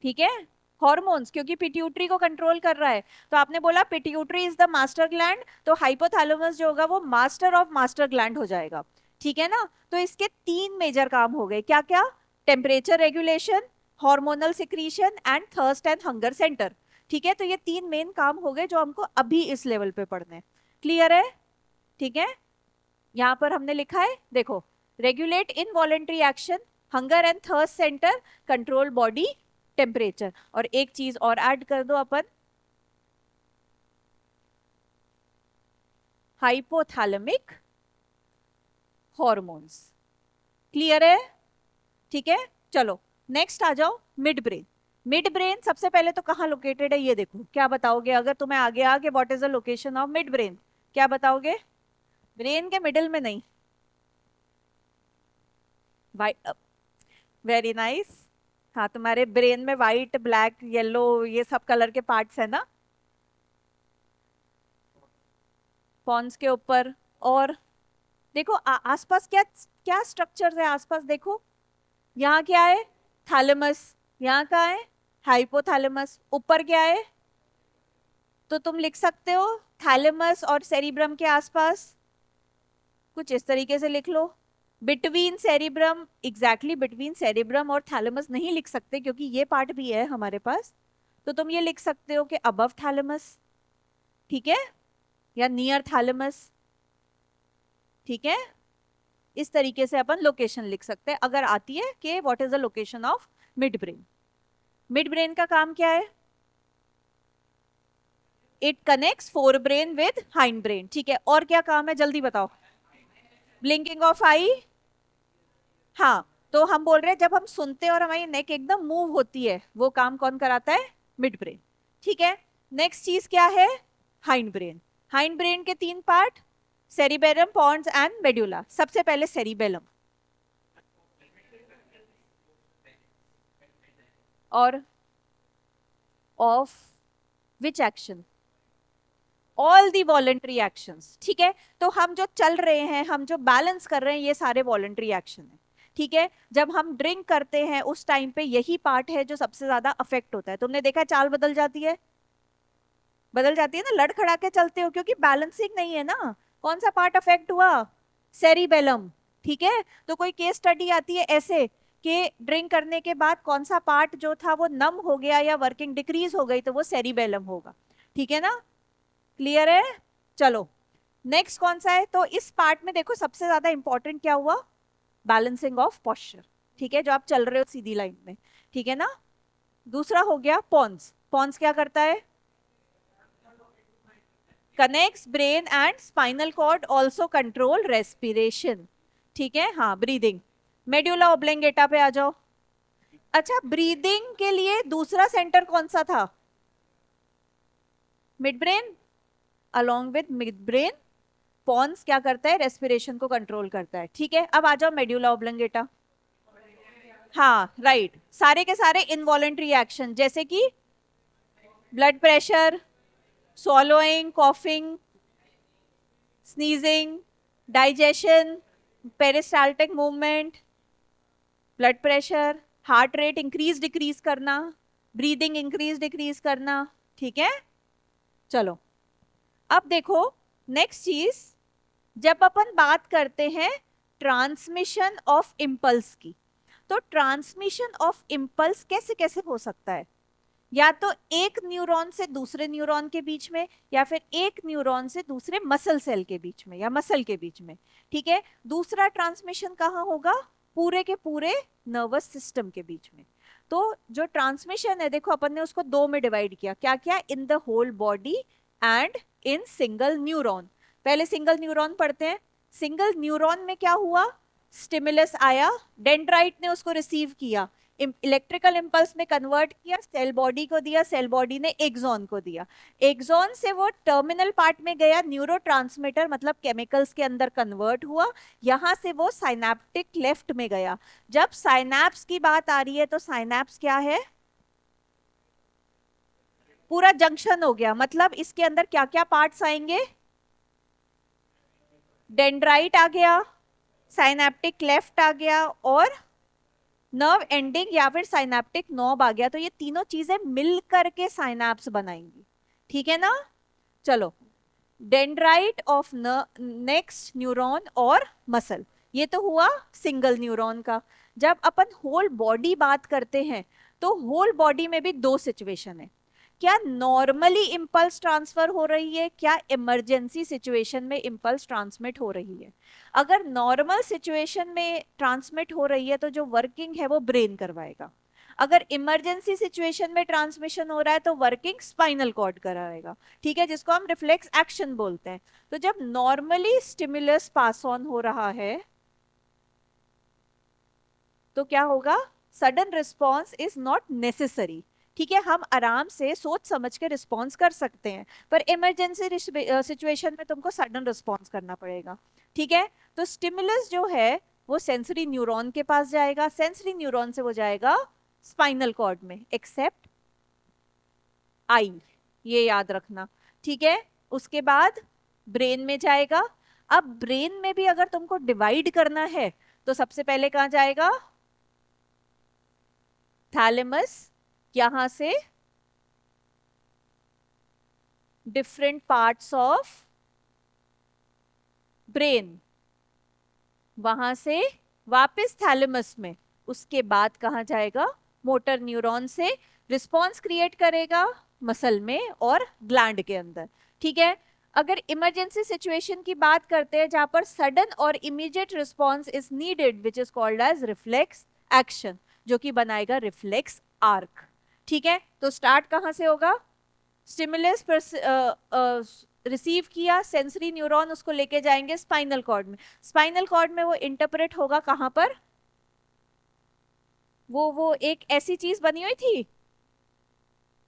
ठीक है, हॉर्मोन्स, क्योंकि पिट्यूटरी को कंट्रोल कर रहा है। तो आपने बोला pituitary is the master gland, तो हाइपोथैलेमस जो होगा वो मास्टर ऑफ मास्टर ग्लैंड हो जाएगा। ठीक है ना, तो इसके तीन मेजर काम हो गए, क्या क्या? Temperature regulation, hormonal secretion and thirst and hunger centre. ठीक है, तो ये तीन मेन काम हो गए जो हमको अभी इस लेवल पे पढ़ने। क्लियर है? ठीक है, यहां पर हमने लिखा है, देखो, regulate involuntary action, hunger and thirst centre, control body temperature. और एक चीज और ऐड कर दो अपन, हाइपोथैलेमिक हॉर्मोन्स। क्लियर है? ठीक है, चलो नेक्स्ट आ जाओ, मिड ब्रेन। मिड ब्रेन सबसे पहले तो कहाँ लोकेटेड है ये देखो, क्या बताओगे अगर तुम्हें आगे आगे what is the location of mid brain? क्या बताओगे? ब्रेन के मिडिल में नहीं, वेरी नाइस। हाँ, तुम्हारे ब्रेन में व्हाइट ब्लैक येलो ये सब कलर के पार्ट्स है ना, पॉन्स के ऊपर। और देखो आसपास क्या क्या स्ट्रक्चर्स है आसपास, देखो यहाँ क्या है? थैलेमस। यहाँ क्या है? हाइपोथैलेमस। ऊपर क्या है? तो तुम लिख सकते हो थैलेमस और सेरिब्रम के आसपास, कुछ इस तरीके से लिख लो। Between cerebrum, exactly between cerebrum और थैलेमस नहीं लिख सकते क्योंकि ये पार्ट भी है हमारे पास, तो तुम ये लिख सकते हो कि अबव थैलेमस, ठीक है, या नियर थैलेमस। ठीक है, इस तरीके से अपन लोकेशन लिख सकते हैं अगर आती है कि what is the location of mid brain. Mid brain का काम क्या है? It connects fore brain with hind brain. ठीक है, और क्या काम है जल्दी बताओ? ब्लिंकिंग ऑफ आई। हाँ, तो हम बोल रहे हैं जब हम सुनते हैं और हमारी नेक एकदम मूव होती है, वो काम कौन कराता है? Mid brain. ठीक है, नेक्स्ट चीज क्या है? Hind brain. हाइंड ब्रेन के तीन part, cerebellum, pons and medulla. सबसे पहले सेरिबेलम, और of which action? All the voluntary actions. ठीक है, तो हम जो चल रहे हैं, हम जो बैलेंस कर रहे हैं, ये सारे वॉलेंट्री एक्शन है। ठीक है, जब हम ड्रिंक करते हैं उस टाइम पे यही पार्ट है जो सबसे ज्यादा अफेक्ट होता है। तुमने देखा है चाल बदल जाती है, बदल जाती है ना, लड़खड़ा के चलते हो क्योंकि बैलेंसिंग नहीं है ना। कौन सा पार्ट अफेक्ट हुआ? सेरिबेलम। ठीक है, तो कोई केस स्टडी आती है ऐसे कि ड्रिंक करने के बाद कौन सा पार्ट जो था वो नम हो गया या वर्किंग डिक्रीज हो गई, तो वो सेरिबेलम होगा। ठीक है ना, क्लियर है? चलो नेक्स्ट कौन सा है? तो इस पार्ट में देखो सबसे ज्यादा इंपॉर्टेंट क्या हुआ? Balancing of posture. ठीक है, जो आप चल रहे हो सीधी लाइन में। ठीक है ना, दूसरा हो गया पॉन्स। पॉन्स क्या करता है? Connects brain and spinal cord, also control respiration. ठीक है, हाँ, ब्रीदिंग। मेड्यूला ओब्लेंगेटा पे आ जाओ। अच्छा, ब्रीदिंग के लिए दूसरा सेंटर कौन सा था? Mid brain. Along with mid brain, pons क्या करता है? रेस्पिरेशन को कंट्रोल करता है। ठीक है, अब आ जाओ मेड्यूला ओब्लेंगेटा। हाँ राइट, सारे के सारे इनवॉलेंट्री एक्शन जैसे कि blood pressure, swallowing, coughing, sneezing, digestion, peristaltic movement, blood pressure, heart rate increase decrease करना, ब्रीदिंग इंक्रीज डिक्रीज करना। ठीक है, चलो अब देखो नेक्स्ट चीज, जब अपन बात करते हैं ट्रांसमिशन ऑफ इम्पल्स की, तो ट्रांसमिशन ऑफ इम्पल्स कैसे कैसे हो सकता है? या तो एक न्यूरॉन से दूसरे न्यूरॉन के बीच में, या फिर एक न्यूरॉन से दूसरे मसल सेल के बीच में या मसल के बीच में। ठीक है, दूसरा ट्रांसमिशन कहाँ होगा? पूरे के पूरे नर्वस सिस्टम के बीच में। तो जो ट्रांसमिशन है देखो अपन ने उसको दो में डिवाइड किया, क्या क्या? In the whole body and in single neuron. पहले सिंगल न्यूरॉन पढ़ते हैं। सिंगल न्यूरॉन में क्या हुआ? स्टिमुलस आया, डेंड्राइट ने उसको रिसीव किया, इलेक्ट्रिकल इंपल्स में कन्वर्ट किया, सेल बॉडी को दिया, सेल बॉडी ने एक्सॉन को दिया, एक्सॉन से वो टर्मिनल पार्ट में गया, न्यूरोट्रांसमीटर मतलब केमिकल्स के अंदर कन्वर्ट हुआ, यहां से वो साइनेप्टिक लेफ्ट में गया। जब साइनैप्स की बात आ रही है तो साइनैप्स क्या है? पूरा जंक्शन हो गया, मतलब इसके अंदर क्या क्या पार्ट्स आएंगे? डेंड्राइट आ गया, साइनेप्टिक लेफ्ट आ गया, और नर्व एंडिंग या फिर साइनेप्टिक नॉब आ गया, तो ये तीनों चीजें मिल करके साइनेप्स बनाएंगी, ठीक है ना। चलो, डेंड्राइट ऑफ नेक्स्ट न्यूरॉन और मसल, ये तो हुआ सिंगल न्यूरॉन का। जब अपन होल बॉडी बात करते हैं तो होल बॉडी में भी दो सिचुएशन है, क्या नॉर्मली इंपल्स ट्रांसफर हो रही है, क्या इमरजेंसी सिचुएशन में इंपल्स ट्रांसमिट हो रही है। अगर नॉर्मल सिचुएशन में ट्रांसमिट हो रही है तो जो वर्किंग है वो ब्रेन करवाएगा, अगर इमरजेंसी सिचुएशन में ट्रांसमिशन हो रहा है तो वर्किंग स्पाइनल कॉर्ड कराएगा, ठीक है, जिसको हम रिफ्लेक्स एक्शन बोलते हैं। तो जब नॉर्मली स्टिमुलस पास ऑन हो रहा है तो क्या होगा, sudden response is not necessary, ठीक है, हम आराम से सोच समझ के रिस्पॉन्स कर सकते हैं, पर इमरजेंसी सिचुएशन में तुमको सडन रिस्पॉन्स करना पड़ेगा, ठीक है। तो स्टिमुलस जो है वो सेंसरी न्यूरॉन के पास जाएगा, सेंसरी न्यूरॉन से वो जाएगा स्पाइनल कॉर्ड में, एक्सेप्ट आई, ये याद रखना, ठीक है। उसके बाद ब्रेन में जाएगा। अब ब्रेन में भी अगर तुमको डिवाइड करना है तो सबसे पहले कहां जाएगा, थैलेमस, यहां से डिफरेंट पार्ट्स ऑफ ब्रेन, वहां से वापस थैलेमस में, उसके बाद कहां जाएगा, मोटर न्यूरॉन से रिस्पॉन्स क्रिएट करेगा मसल में और ग्लैंड के अंदर, ठीक है। अगर इमरजेंसी सिचुएशन की बात करते हैं जहां पर सडन और immediate response is needed which is called as reflex action, जो कि बनाएगा रिफ्लेक्स आर्क, ठीक है। तो स्टार्ट कहां से होगा, स्टिमुलस रिसीव किया, सेंसरी न्यूरॉन उसको लेके जाएंगे स्पाइनल कॉर्ड में, स्पाइनल कॉर्ड में वो इंटरप्रेट होगा कहां पर, वो एक ऐसी चीज बनी हुई थी,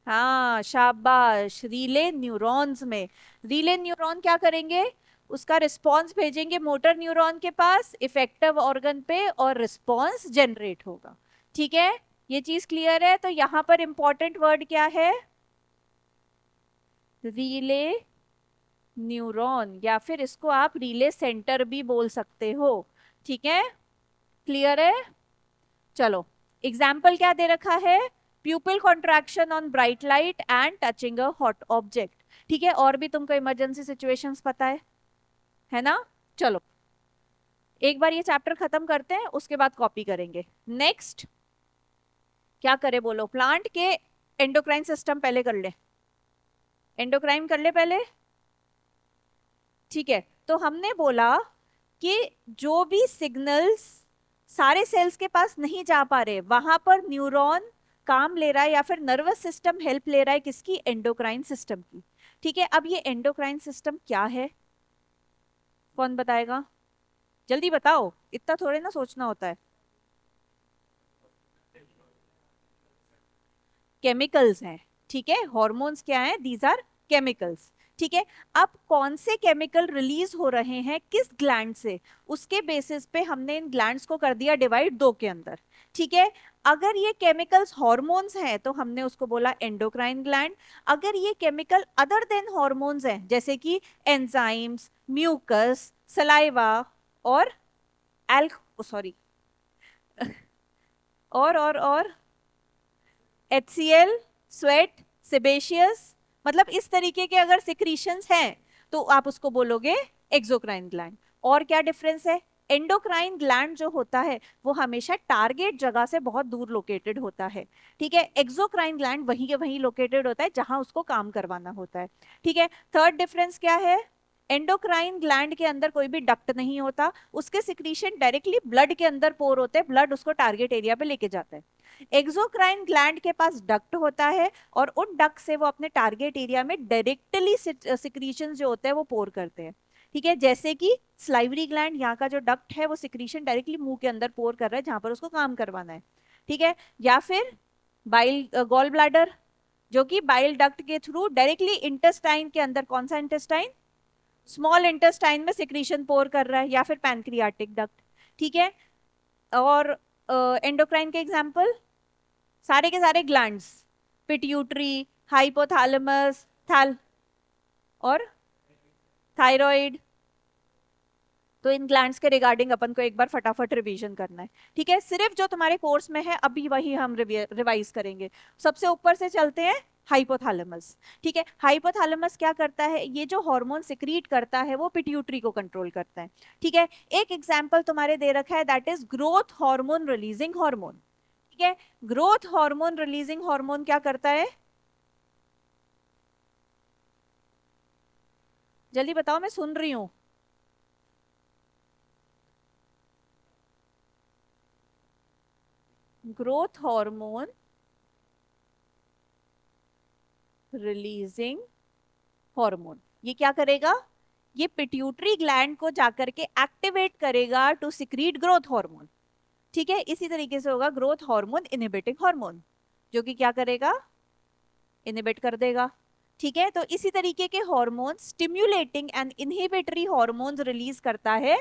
हाँ शाबाश, रीले न्यूरॉन्स में। रीले न्यूरॉन क्या करेंगे, उसका रिस्पॉन्स भेजेंगे मोटर न्यूरॉन के पास इफेक्टिव ऑर्गन पे और रिस्पॉन्स जनरेट होगा, ठीक है। ये चीज क्लियर है। तो यहां पर इंपॉर्टेंट वर्ड क्या है, रीले न्यूरॉन, या फिर इसको आप रीले सेंटर भी बोल सकते हो, ठीक है, क्लियर है। चलो, एग्जाम्पल क्या दे रखा है, प्यूपिल contraction on bright light and touching a hot object, ठीक है, और भी तुमको इमरजेंसी सिचुएशंस पता है ना। चलो, एक बार ये चैप्टर खत्म करते हैं, उसके बाद कॉपी करेंगे। नेक्स्ट क्या करे बोलो, प्लांट के एंडोक्राइन सिस्टम पहले कर ले, एंडोक्राइन कर ले पहले, ठीक है। तो हमने बोला कि जो भी सिग्नल्स सारे सेल्स के पास नहीं जा पा रहे, वहां पर न्यूरॉन काम ले रहा है या फिर नर्वस सिस्टम हेल्प ले रहा है, किसकी, एंडोक्राइन सिस्टम की, ठीक है। अब ये एंडोक्राइन सिस्टम क्या है, कौन बताएगा, जल्दी बताओ, इतना थोड़े ना सोचना होता है। केमिकल्स हैं, ठीक है, हॉर्मोन्स क्या हैं, दीज आर केमिकल्स, ठीक है। अब कौन से केमिकल रिलीज हो रहे हैं किस ग्लैंड से, उसके बेसिस पे हमने इन ग्लैंड्स को कर दिया डिवाइड दो के अंदर, ठीक है। अगर ये केमिकल्स हॉर्मोन्स हैं तो हमने उसको बोला एंडोक्राइन ग्लैंड, अगर ये केमिकल अदर देन हॉर्मोन्स हैं जैसे कि एंजाइम्स, म्यूकस, सलाइवा और सॉरी और HCl, स्वेट, सेबेशियस, मतलब इस तरीके के अगर सिक्रीशंस हैं तो आप उसको बोलोगे एक्सोक्राइन ग्लैंड। और क्या डिफरेंस है, एंडोक्राइन ग्लैंड जो होता है वो हमेशा टारगेट जगह से बहुत दूर लोकेटेड होता है, ठीक है। एक्सोक्राइन ग्लैंड वहीं के वहीं लोकेटेड होता है जहां उसको काम करवाना होता है, ठीक है। थर्ड डिफरेंस क्या है, एंडोक्राइन ग्लैंड के अंदर कोई भी डक्ट नहीं होता, उसके सिक्रीशन डायरेक्टली ब्लड के अंदर पोर होते हैं, ब्लड उसको टारगेट एरिया पे लेके जाता है। एक्सोक्राइन ग्लैंड के पास डक्ट होता है और उन डक्ट से वो अपने टारगेट एरिया में डायरेक्टली सिक्रीशन जो होते हैं वो पोर करते हैं, ठीक है। जैसे कि स्लाइवरी ग्लैंड, यहाँ का जो डक्ट है वो सिक्रीशन डायरेक्टली मुंह के अंदर पोर कर रहा है जहां पर उसको काम करवाना है, ठीक है। या फिर बाइल गॉल ब्लैडर, जो कि बाइल डक्ट के थ्रू डायरेक्टली इंटेस्टाइन के अंदर, कौन सा इंटेस्टाइन, स्मॉल इंटेस्टाइन में सिक्रीशन पोर कर रहा है, या फिर पैनक्रियाटिक डक्ट, ठीक है। और एंडोक्राइन के एग्जाम्पल सारे के सारे ग्लैंड्स, पिट्यूटरी, हाइपोथैलेमस, थैल और थायराइड, तो इन ग्लैंड्स के रिगार्डिंग अपन को एक बार फटाफट रिवीजन करना है, ठीक है। सिर्फ जो तुम्हारे कोर्स में है अभी वही हम रिवाइज करेंगे। सबसे ऊपर से चलते हैं, हाइपोथैलेमस, ठीक है। हाइपोथैलेमस क्या करता है, ये जो हार्मोन सिक्रीट करता है वो पिट्यूटरी को कंट्रोल करता है, ठीक है। एक एग्जांपल तुम्हारे दे रखा है, that is growth hormone releasing hormone, ठीक है। ग्रोथ हार्मोन रिलीजिंग हार्मोन क्या करता है, जल्दी बताओ, मैं सुन रही हूं। ग्रोथ हार्मोन रिलीजिंग हार्मोन, ये क्या करेगा, ये पिट्यूटरी ग्लैंड को जाकर के एक्टिवेट करेगा टू सिक्रीट ग्रोथ हार्मोन, ठीक है। इसी तरीके से होगा ग्रोथ हार्मोन इनहिबिटिंग हार्मोन, जो कि क्या करेगा, इनहिबिट कर देगा, ठीक है। तो इसी तरीके के hormone stimulating and inhibitory hormones release करता है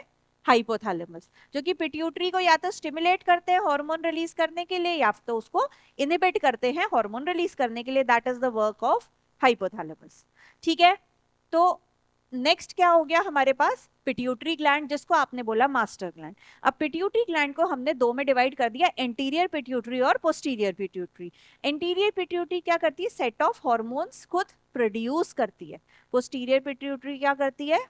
हाइपोथैलेमस, जो कि पिट्यूटरी को या तो स्टिमुलेट करते हैं हार्मोन रिलीज करने के लिए या तो उसको इनहिबिट करते हैं हार्मोन रिलीज करने के लिए, that is the work of hypothalamus, ठीक है। तो नेक्स्ट क्या हो गया हमारे पास, पिट्यूटरी ग्लैंड, जिसको आपने बोला मास्टर ग्लैंड। अब पिट्यूटरी ग्लैंड को हमने दो में डिवाइड कर दिया, एंटीरियर पिट्यूटरी और पोस्टीरियर पिट्यूटरी। एंटीरियर पिट्यूटरी क्या करती है, सेट ऑफ हॉर्मोन्स खुद प्रोड्यूस करती है। पोस्टीरियर पिट्यूटरी क्या करती है,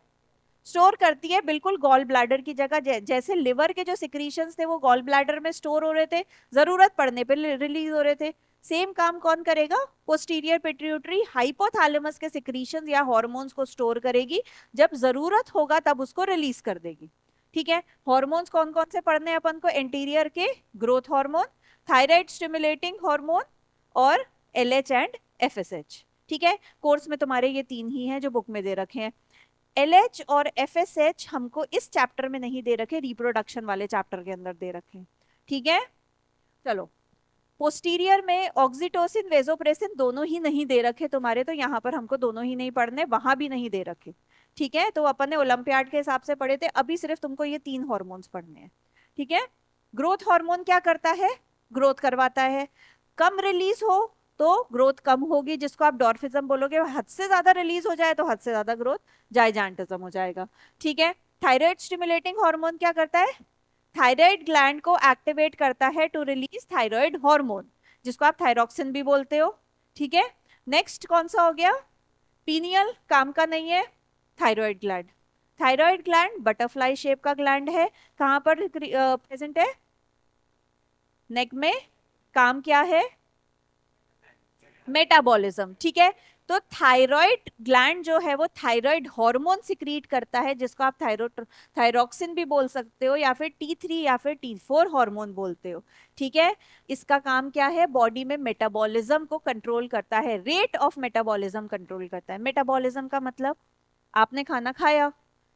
स्टोर करती है, बिल्कुल गॉल ब्लैडर की जगह। जैसे लिवर के जो सिक्रीशंस थे वो गॉल ब्लैडर में स्टोर हो रहे थे, जरूरत पड़ने पे रिलीज हो रहे थे, सेम काम कौन करेगा, पोस्टीरियर पिट्यूटरी हाइपोथैलेमस के सिक्रीशंस या हार्मोन्स को स्टोर करेगी, जब जरूरत होगा तब उसको रिलीज कर देगी, ठीक है। हार्मोन्स कौन कौन से पढ़ने हैं अपन को, एंटीरियर के growth hormone, thyroid stimulating hormone और LH एंड FSH, ठीक है। कोर्स में तुम्हारे ये तीन ही हैं जो बुक में दे रखे हैं। LH और FSH हमको इस चैप्टर में नहीं दे रखे, रिप्रोडक्शन वाले चैप्टर के अंदर दे रखे हैं, ठीक है। चलो, पोस्टीरियर में ऑक्सीटोसिन वेसोप्रेसिन दोनों ही नहीं दे रखे तुम्हारे, तो यहाँ पर हमको दोनों ही नहीं पढ़ने, वहां भी नहीं दे रखे, ठीक है। तो अपन ने ओलंपियाड के हिसाब से पढ़े थे, अभी सिर्फ तुमको ये तीन हॉर्मोन्स पढ़ने हैं, ठीक है। ग्रोथ हार्मोन क्या करता है, ग्रोथ करवाता है, कम रिलीज हो तो ग्रोथ कम होगी, जिसको आप डॉर्फिज्म बोलोगे। हद से ज्यादा रिलीज हो जाए तो हद से ज्यादा ग्रोथ जाइजेंटिज्म हो जाएगा, ठीक है। थायराइड स्टिमुलेटिंग हार्मोन क्या करता है, थायराइड ग्लैंड को एक्टिवेट करता है टू रिलीज थायराइड हार्मोन, जिसको आप थायरॉक्सिन भी बोलते हो, ठीक है। नेक्स्ट कौन सा हो गया, पीनियल, काम का नहीं है, thyroid gland. Thyroid gland butterfly shape का ग्लैंड है, कहां पर प्रेजेंट है, नेक में, काम क्या है, मेटाबॉलिज्म, ठीक है। तो थायराइड ग्लैंड जो है वो थायराइड हार्मोन सिक्रीट करता है, जिसको आप थायरॉक्सिन भी बोल सकते हो या फिर T3 या फिर T4 हार्मोन बोलते हो, ठीक है। इसका काम क्या है, बॉडी में मेटाबॉलिज्म को कंट्रोल करता है, रेट ऑफ मेटाबॉलिज्म कंट्रोल करता है। मेटाबॉलिज्म का मतलब, आपने खाना खाया,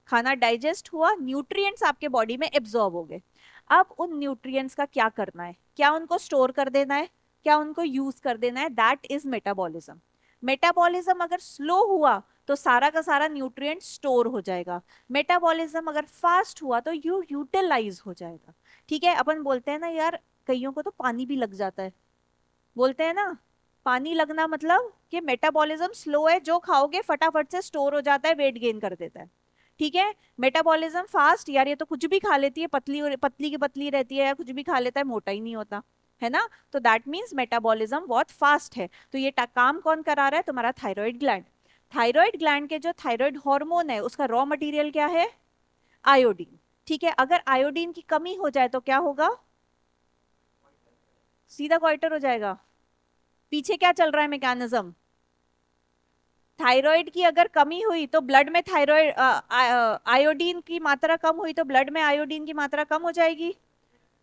खाना डाइजेस्ट हुआ, न्यूट्रिएंट्स आपके बॉडी में एब्जॉर्ब हो गए, अब उन न्यूट्रिएंट्स का क्या करना है, क्या उनको स्टोर कर देना है, क्या उनको यूज कर देना है, दैट इज मेटाबॉलिज्म। मेटाबॉलिज्म अगर स्लो हुआ तो सारा का सारा न्यूट्रिएंट स्टोर हो जाएगा, मेटाबॉलिज्म अगर फास्ट हुआ तो यू यूटिलाइज हो जाएगा, ठीक है। अपन बोलते हैं ना यार, कईयों को तो पानी भी लग जाता है, बोलते हैं ना, पानी लगना मतलब कि मेटाबॉलिज्म स्लो है, जो खाओगे फटाफट से स्टोर हो जाता है, वेट गेन कर देता है, ठीक है। मेटाबॉलिज्म फास्ट, यार ये तो कुछ भी खा लेती है, पतली पतली की पतली रहती है, या कुछ भी खा लेता है, मोटा ही नहीं होता है ना, तो दैट मीन्स मेटाबॉलिज्म बहुत फास्ट है। तो ये काम कौन करा रहा है, तुम्हारा थायराइड ग्लैंड। थायराइड ग्लैंड के जो थायराइड हार्मोन है उसका रॉ मटेरियल क्या है, आयोडीन, ठीक है। अगर आयोडीन की कमी हो जाए तो क्या होगा, सीधा क्वाइटर हो जाएगा। पीछे क्या चल रहा है मैकेनिज्म, थायराइड की अगर कमी हुई तो ब्लड में थायराइड आयोडीन की मात्रा कम हुई तो ब्लड में आयोडीन की मात्रा कम हो जाएगी।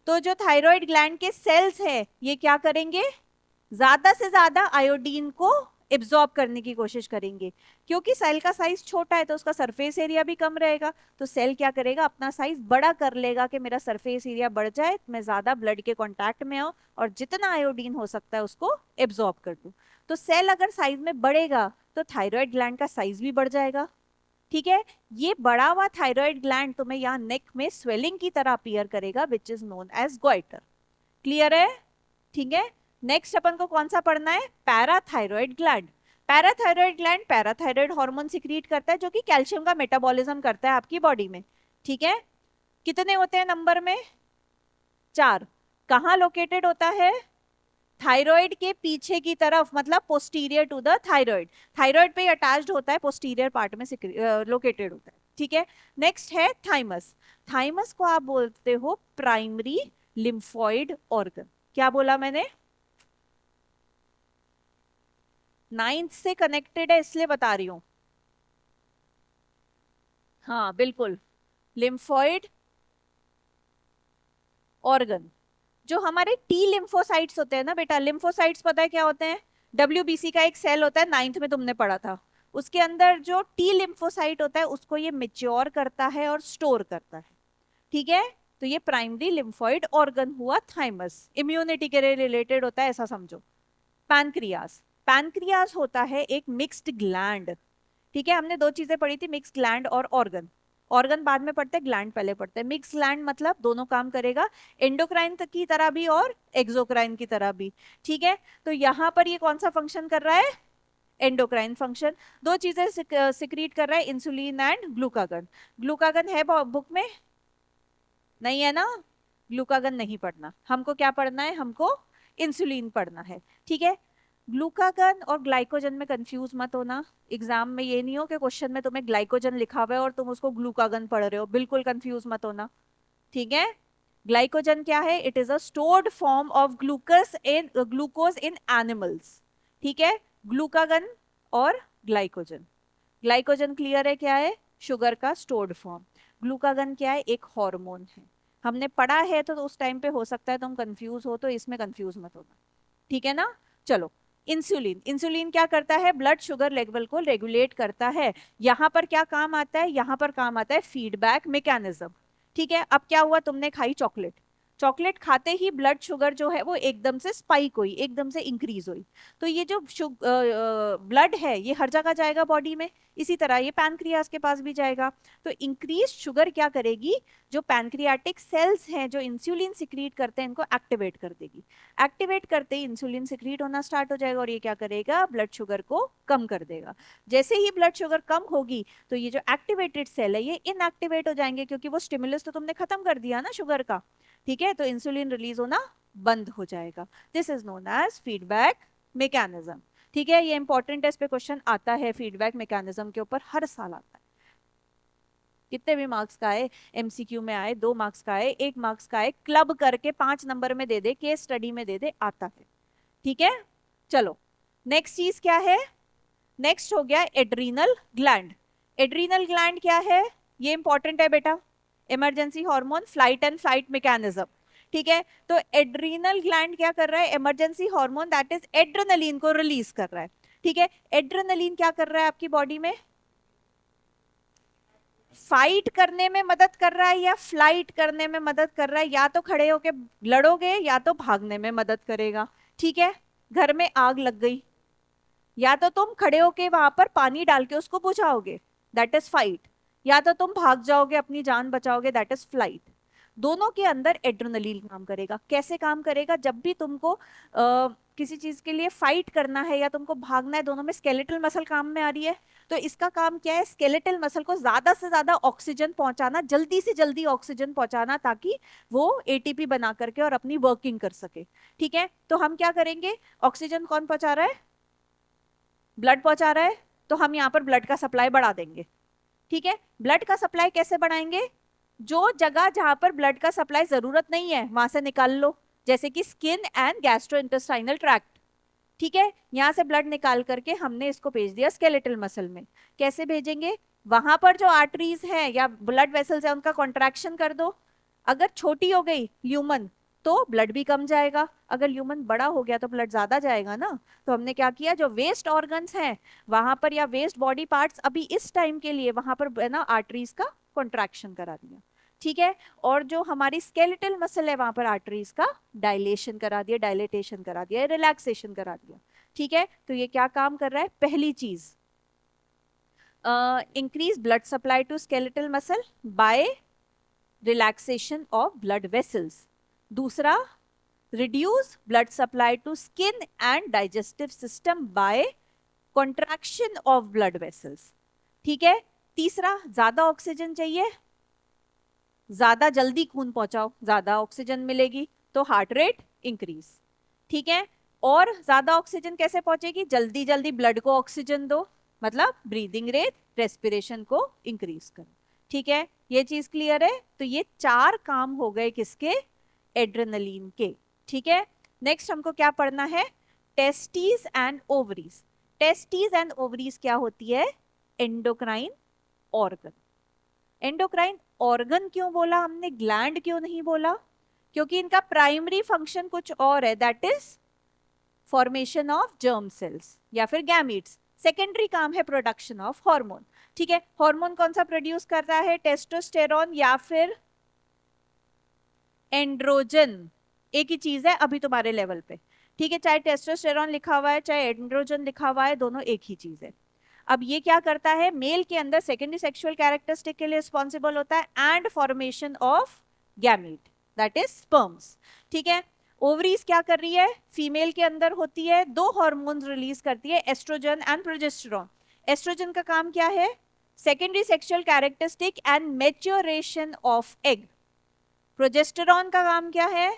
तो जो थायराइड ग्लैंड के सेल्स हैं ये क्या करेंगे, ज्यादा से ज्यादा आयोडीन को एब्जॉर्ब करने की कोशिश करेंगे, क्योंकि सेल का साइज छोटा है तो उसका सरफेस एरिया भी कम रहेगा, तो सेल क्या करेगा, अपना साइज बड़ा कर लेगा कि मेरा सरफेस एरिया बढ़ जाए, मैं ज्यादा ब्लड के कांटेक्ट में आऊं और जितना आयोडीन हो सकता है उसको एब्जॉर्ब कर दूं। तो सेल अगर साइज में बढ़ेगा तो थायराइड ग्लैंड का साइज भी बढ़ जाएगा, ठीक है। ये बड़ा हुआ थायराइड ग्लैंड तुम्हें यहाँ नेक में स्वेलिंग की तरह अपीयर करेगा, which is known as goitre, clear है, ठीक है। नेक्स्ट अपन को कौन सा पढ़ना है, parathyroid gland. Parathyroid gland parathyroid hormone secrete करता है, जो कि कैल्शियम का मेटाबॉलिज्म करता है आपकी बॉडी में, ठीक है, कितने होते हैं नंबर में? 4। कहाँ लोकेटेड होता है? थायराइड के पीछे की तरफ, मतलब posterior to the thyroid. Thyroid पे अटैच्ड होता है, पोस्टीरियर पार्ट में लोकेटेड होता है। ठीक है, नेक्स्ट है थाइमस। थाइमस को आप बोलते हो प्राइमरी लिम्फोइड ऑर्गन। क्या बोला मैंने? 9th से कनेक्टेड है इसलिए बता रही हूं। हाँ बिल्कुल, लिम्फोइड ऑर्गन। जो हमारे टी लिम्फोसाइट्स होते हैं ना बेटा, लिम्फोसाइट्स पता है क्या होते हैं? डब्ल्यूबीसी का एक सेल होता है, 9th में तुमने पढ़ा था। उसके अंदर जो टी लिम्फोसाइट होता है उसको ये मेच्योर करता है और स्टोर करता है। ठीक है, तो ये प्राइमरी लिम्फोइड ऑर्गन हुआ थाइमस, इम्यूनिटी के रिलेटेड होता है ऐसा समझो। पैनक्रियास, पैनक्रियास होता है एक मिक्स्ड ग्लैंड। ठीक है, हमने दो चीजें पढ़ी थी, मिक्स्ड ग्लैंड और ऑर्गन। ऑर्गन बाद में पढ़ते हैं, ग्लैंड पहले पढ़ते हैं। मिक्स ग्लैंड मतलब दोनों काम करेगा, एंडोक्राइन की तरह भी और एक्सोक्राइन की तरह भी। ठीक है, तो यहां पर ये कौन सा फंक्शन कर रहा है? Endocrine function. दो चीजें सिक्रीट कर रहा है, इंसुलिन एंड ग्लूकागन। ग्लूकागन है बुक में? नहीं है ना? ग्लूकागन नहीं पढ़ना हमको, क्या पढ़ना है हमको? इंसुलिन पढ़ना है। ठीक है, ग्लूकागन और ग्लाइकोजन में कंफ्यूज मत होना। एग्जाम में ये नहीं हो कि क्वेश्चन में तुम्हें ग्लाइकोजन लिखा हुआ है और तुम उसको ग्लूकागन पढ़ रहे हो, बिल्कुल कंफ्यूज मत होना। ठीक है, ग्लाइकोजन क्या है? It is a stored form of glucose in animals. ठीक है, ग्लूकागन और ग्लाइकोजन। ग्लाइकोजन क्लियर है क्या है? शुगर का स्टोर्ड फॉर्म। ग्लूकागन क्या है? एक हार्मोन है। हमने पढ़ा है तो उस टाइम पे हो सकता है तुम कंफ्यूज हो, तो इसमें कंफ्यूज मत होना। ठीक है ना? चलो, इंसुलिन। इंसुलिन क्या करता है? ब्लड शुगर लेवल को रेगुलेट करता है। यहां पर क्या काम आता है? यहां पर काम आता है फीडबैक मैकेनिज्म। ठीक है, अब क्या हुआ? तुमने खाई चॉकलेट, चॉकलेट खाते ही ब्लड शुगर जो है वो एकदम से स्पाइक हुई, एकदम से इंक्रीज हुई। तो ये जो ब्लड है ये हर जगह जाएगा बॉडी में, इसी तरह ये पैनक्रियास के पास भी जाएगा। तो इंक्रीज शुगर क्या करेगी? जो पैनक्रियाटिक सेल्स हैं जो इंसुलिन सिक्रीट करते हैं इनको एक्टिवेट कर देगी। एक्टिवेट करते ही इंसुलिन सिक्रीट होना स्टार्ट हो जाएगा और ये क्या करेगा? ब्लड शुगर को कम कर देगा। जैसे ही ब्लड शुगर कम होगी तो ये जो एक्टिवेटेड सेल है ये इनएक्टिवेट हो जाएंगे, क्योंकि वो स्टिमुलस तो तुमने खत्म कर दिया ना शुगर का। ठीक है, तो इंसुलिन रिलीज होना बंद हो जाएगा। This is known as feedback mechanism. ठीक है, ये इंपॉर्टेंट है, इस पे क्वेश्चन आता है फीडबैक मैकेनिज्म के ऊपर, हर साल आता है। कितने भी मार्क्स का आए, एमसीक्यू में आए, 2 मार्क्स का आए, 1 मार्क्स का आए, क्लब करके 5 नंबर में दे दे, केस स्टडी में दे दे, आता है। ठीक है, चलो नेक्स्ट चीज क्या है? नेक्स्ट हो गया एड्रीनल ग्लैंड। एड्रीनल ग्लैंड क्या है? ये इंपॉर्टेंट है बेटा, emergency hormone, flight and flight mechanism. ठीक है, तो एड्रीनल ग्लैंड क्या कर रहा है? Emergency hormone that is adrenaline को रिलीज कर रहा है। ठीक है, एड्रेनलिन क्या कर रहा है आपकी बॉडी में? फाइट करने में मदद कर रहा है या फ्लाइट करने में मदद कर रहा है? या तो खड़े होके लड़ोगे या तो भागने में मदद करेगा। ठीक है, घर में आग लग गई, या तो तुम खड़े होके वहां पर पानी डाल के उसको बुझाओगे, दैट इज फाइट, या तो तुम भाग जाओगे अपनी जान बचाओगे, दैट इज फ्लाइट। दोनों के अंदर एड्रेनलिन काम करेगा। कैसे काम करेगा? जब भी तुमको किसी चीज के लिए फाइट करना है या तुमको भागना है, दोनों में स्केलेटल मसल काम में आ रही है। तो इसका काम क्या है? स्केलेटल मसल को ज्यादा से ज्यादा ऑक्सीजन पहुंचाना, जल्दी से जल्दी ऑक्सीजन पहुंचाना, ताकि वो एटीपी बना करके और अपनी वर्किंग कर सके। ठीक है, तो हम क्या करेंगे? ऑक्सीजन कौन पहुंचा रहा है? ब्लड पहुंचा रहा है, तो हम यहाँ पर ब्लड का सप्लाई बढ़ा देंगे। ठीक है, ब्लड का सप्लाई कैसे बढ़ाएंगे? जो जगह जहां पर ब्लड का सप्लाई जरूरत नहीं है वहां से निकाल लो, जैसे कि स्किन एंड गैस्ट्रोइंटेस्टाइनल ट्रैक्ट। ठीक है, यहां से ब्लड निकाल करके हमने इसको भेज दिया स्केलेटल मसल में। कैसे भेजेंगे? वहां पर जो आर्टरीज हैं या ब्लड वेसल्स है उनका कॉन्ट्रैक्शन कर दो। अगर छोटी हो गई ल्यूमन तो ब्लड भी कम जाएगा, अगर ल्यूमन बड़ा हो गया तो ब्लड ज्यादा जाएगा ना। तो हमने क्या किया? जो वेस्ट ऑर्गन्स हैं वहां पर या वेस्ट बॉडी पार्ट्स, अभी इस टाइम के लिए वहां पर ना आर्टरीज का कॉन्ट्रैक्शन करा दिया। ठीक है, और जो हमारी स्केलेटल मसल है वहां पर आर्टरीज का डायलेशन करा दिया, डायलेटेशन करा दिया, रिलैक्सेशन करा दिया। ठीक है, तो ये क्या काम कर रहा है? पहली चीज, increase blood supply to skeletal muscle by relaxation of blood vessels. दूसरा, reduce blood supply to skin and digestive system by contraction of blood vessels. ठीक है, तीसरा, ज्यादा ऑक्सीजन चाहिए ज्यादा जल्दी खून पहुंचाओ, ज्यादा ऑक्सीजन मिलेगी तो हार्ट रेट इंक्रीज। ठीक है, और ज्यादा ऑक्सीजन कैसे पहुंचेगी, जल्दी जल्दी ब्लड को ऑक्सीजन दो, मतलब ब्रीदिंग रेट, रेस्पिरेशन को इंक्रीज करो। ठीक है, ये चीज क्लियर है। तो ये 4 काम हो गए किसके, एड्रेनलिन के। ठीक है, नेक्स्ट हमको क्या पढ़ना है, testes and ovaries. Testes and ovaries क्या होती है, एंडोक्राइन ऑर्गन। एंडोक्राइन ऑर्गन क्यों बोला हमने, ग्लैंड क्यों नहीं बोला, क्योंकि इनका प्राइमरी फंक्शन कुछ और है, that is formation of germ cells या फिर गैमीट्स। सेकेंडरी काम है प्रोडक्शन ऑफ हार्मोन। ठीक है, हार्मोन कौन सा प्रोड्यूस करता है, टेस्टोस्टेरोन या फिर एंड्रोजन, एक ही चीज है अभी तुम्हारे लेवल पे। ठीक है, चाहे टेस्टोस्टेरोन लिखा हुआ है चाहे एंड्रोजन लिखा हुआ है, दोनों एक ही चीज है। अब ये क्या करता है, मेल के अंदर सेकेंडरी सेक्सुअल कैरेक्टरिस्टिक के लिए रिस्पॉन्सिबल होता है and formation of gamete, that is sperms. ठीक है, ओवरीज क्या कर रही है, फीमेल के अंदर होती है, 2 हॉर्मोन्स रिलीज करती है, एस्ट्रोजन एंड प्रोजेस्टेरोन। एस्ट्रोजन का काम क्या है, secondary sexual characteristic and maturation of egg. Progesterone का काम क्या है,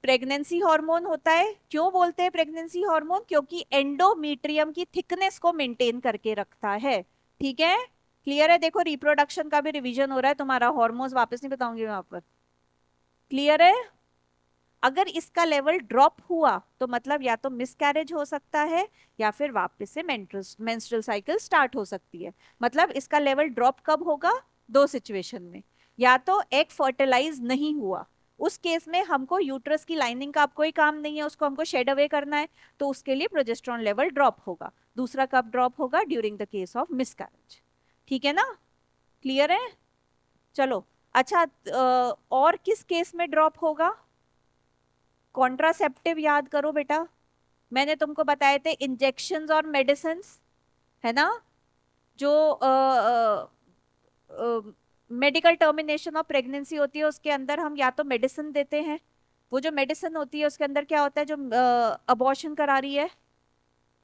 प्रेगनेंसी हार्मोन होता है। क्यों बोलते हैं प्रेगनेंसी हार्मोन, क्योंकि एंडोमीट्रियम की थिकनेस को मेंटेन करके रखता है। ठीक है, क्लियर है। देखो रिप्रोडक्शन का भी रिवीजन हो रहा है तुम्हारा, हार्मोन्स वापस नहीं बताऊंगी वहां पर। क्लियर है, अगर इसका लेवल ड्रॉप हुआ तो मतलब या तो मिसकैरेज हो सकता है या फिर वापस से मेंस्ट्रुअल साइकिल स्टार्ट हो सकती है। मतलब इसका लेवल ड्रॉप कब होगा, 2 सिचुएशन में, या तो एग फर्टिलाइज नहीं हुआ, उस केस में हमको यूट्रस की लाइनिंग का अब कोई काम नहीं है, उसको हमको शेड अवे करना है, तो उसके लिए प्रोजेस्टेरॉन लेवल ड्रॉप होगा। दूसरा कब ड्रॉप होगा, during the case of miscarriage. ठीक है ना, क्लियर है। चलो अच्छा, और किस केस में ड्रॉप होगा, कॉन्ट्रासेप्टिव याद करो बेटा, मैंने तुमको बताए थे इंजेक्शंस और मेडिसिन, है ना, जो मेडिकल टर्मिनेशन ऑफ प्रेगनेंसी होती है उसके अंदर हम या तो मेडिसिन देते हैं, वो जो मेडिसिन होती है उसके अंदर क्या होता है, जो अबॉर्शन करा रही है,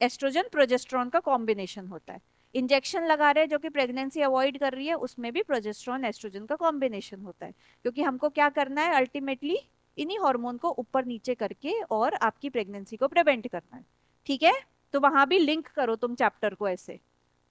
एस्ट्रोजन प्रोजेस्टेरॉन का कॉम्बिनेशन होता है। इंजेक्शन लगा रहे हैं जो कि प्रेगनेंसी अवॉइड कर रही है, उसमें भी प्रोजेस्टेरॉन एस्ट्रोजन का कॉम्बिनेशन होता है, क्योंकि हमको क्या करना है, अल्टीमेटली इन्हीं हार्मोन को ऊपर नीचे करके और आपकी प्रेगनेंसी को प्रिवेंट करना है। ठीक है, तो वहां भी लिंक करो तुम चैप्टर को ऐसे।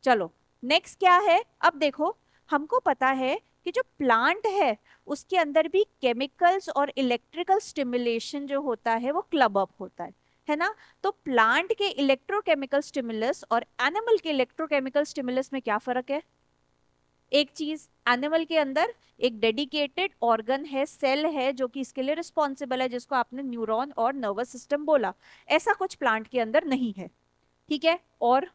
चलो नेक्स्ट क्या है, अब देखो हमको पता है कि जो प्लांट है उसके अंदर भी केमिकल्स और इलेक्ट्रिकल स्टिमुलेशन जो होता है वो क्लब अप होता है ना। तो प्लांट के इलेक्ट्रोकेमिकल स्टिमुलस और एनिमल के इलेक्ट्रोकेमिकल स्टिमुलस में क्या फर्क है, एक चीज, एनिमल के अंदर एक डेडिकेटेड ऑर्गन है, सेल है जो कि इसके लिए रिस्पॉन्सिबल है, जिसको आपने न्यूरॉन और नर्वस सिस्टम बोला, ऐसा कुछ प्लांट के अंदर नहीं है। ठीक है, और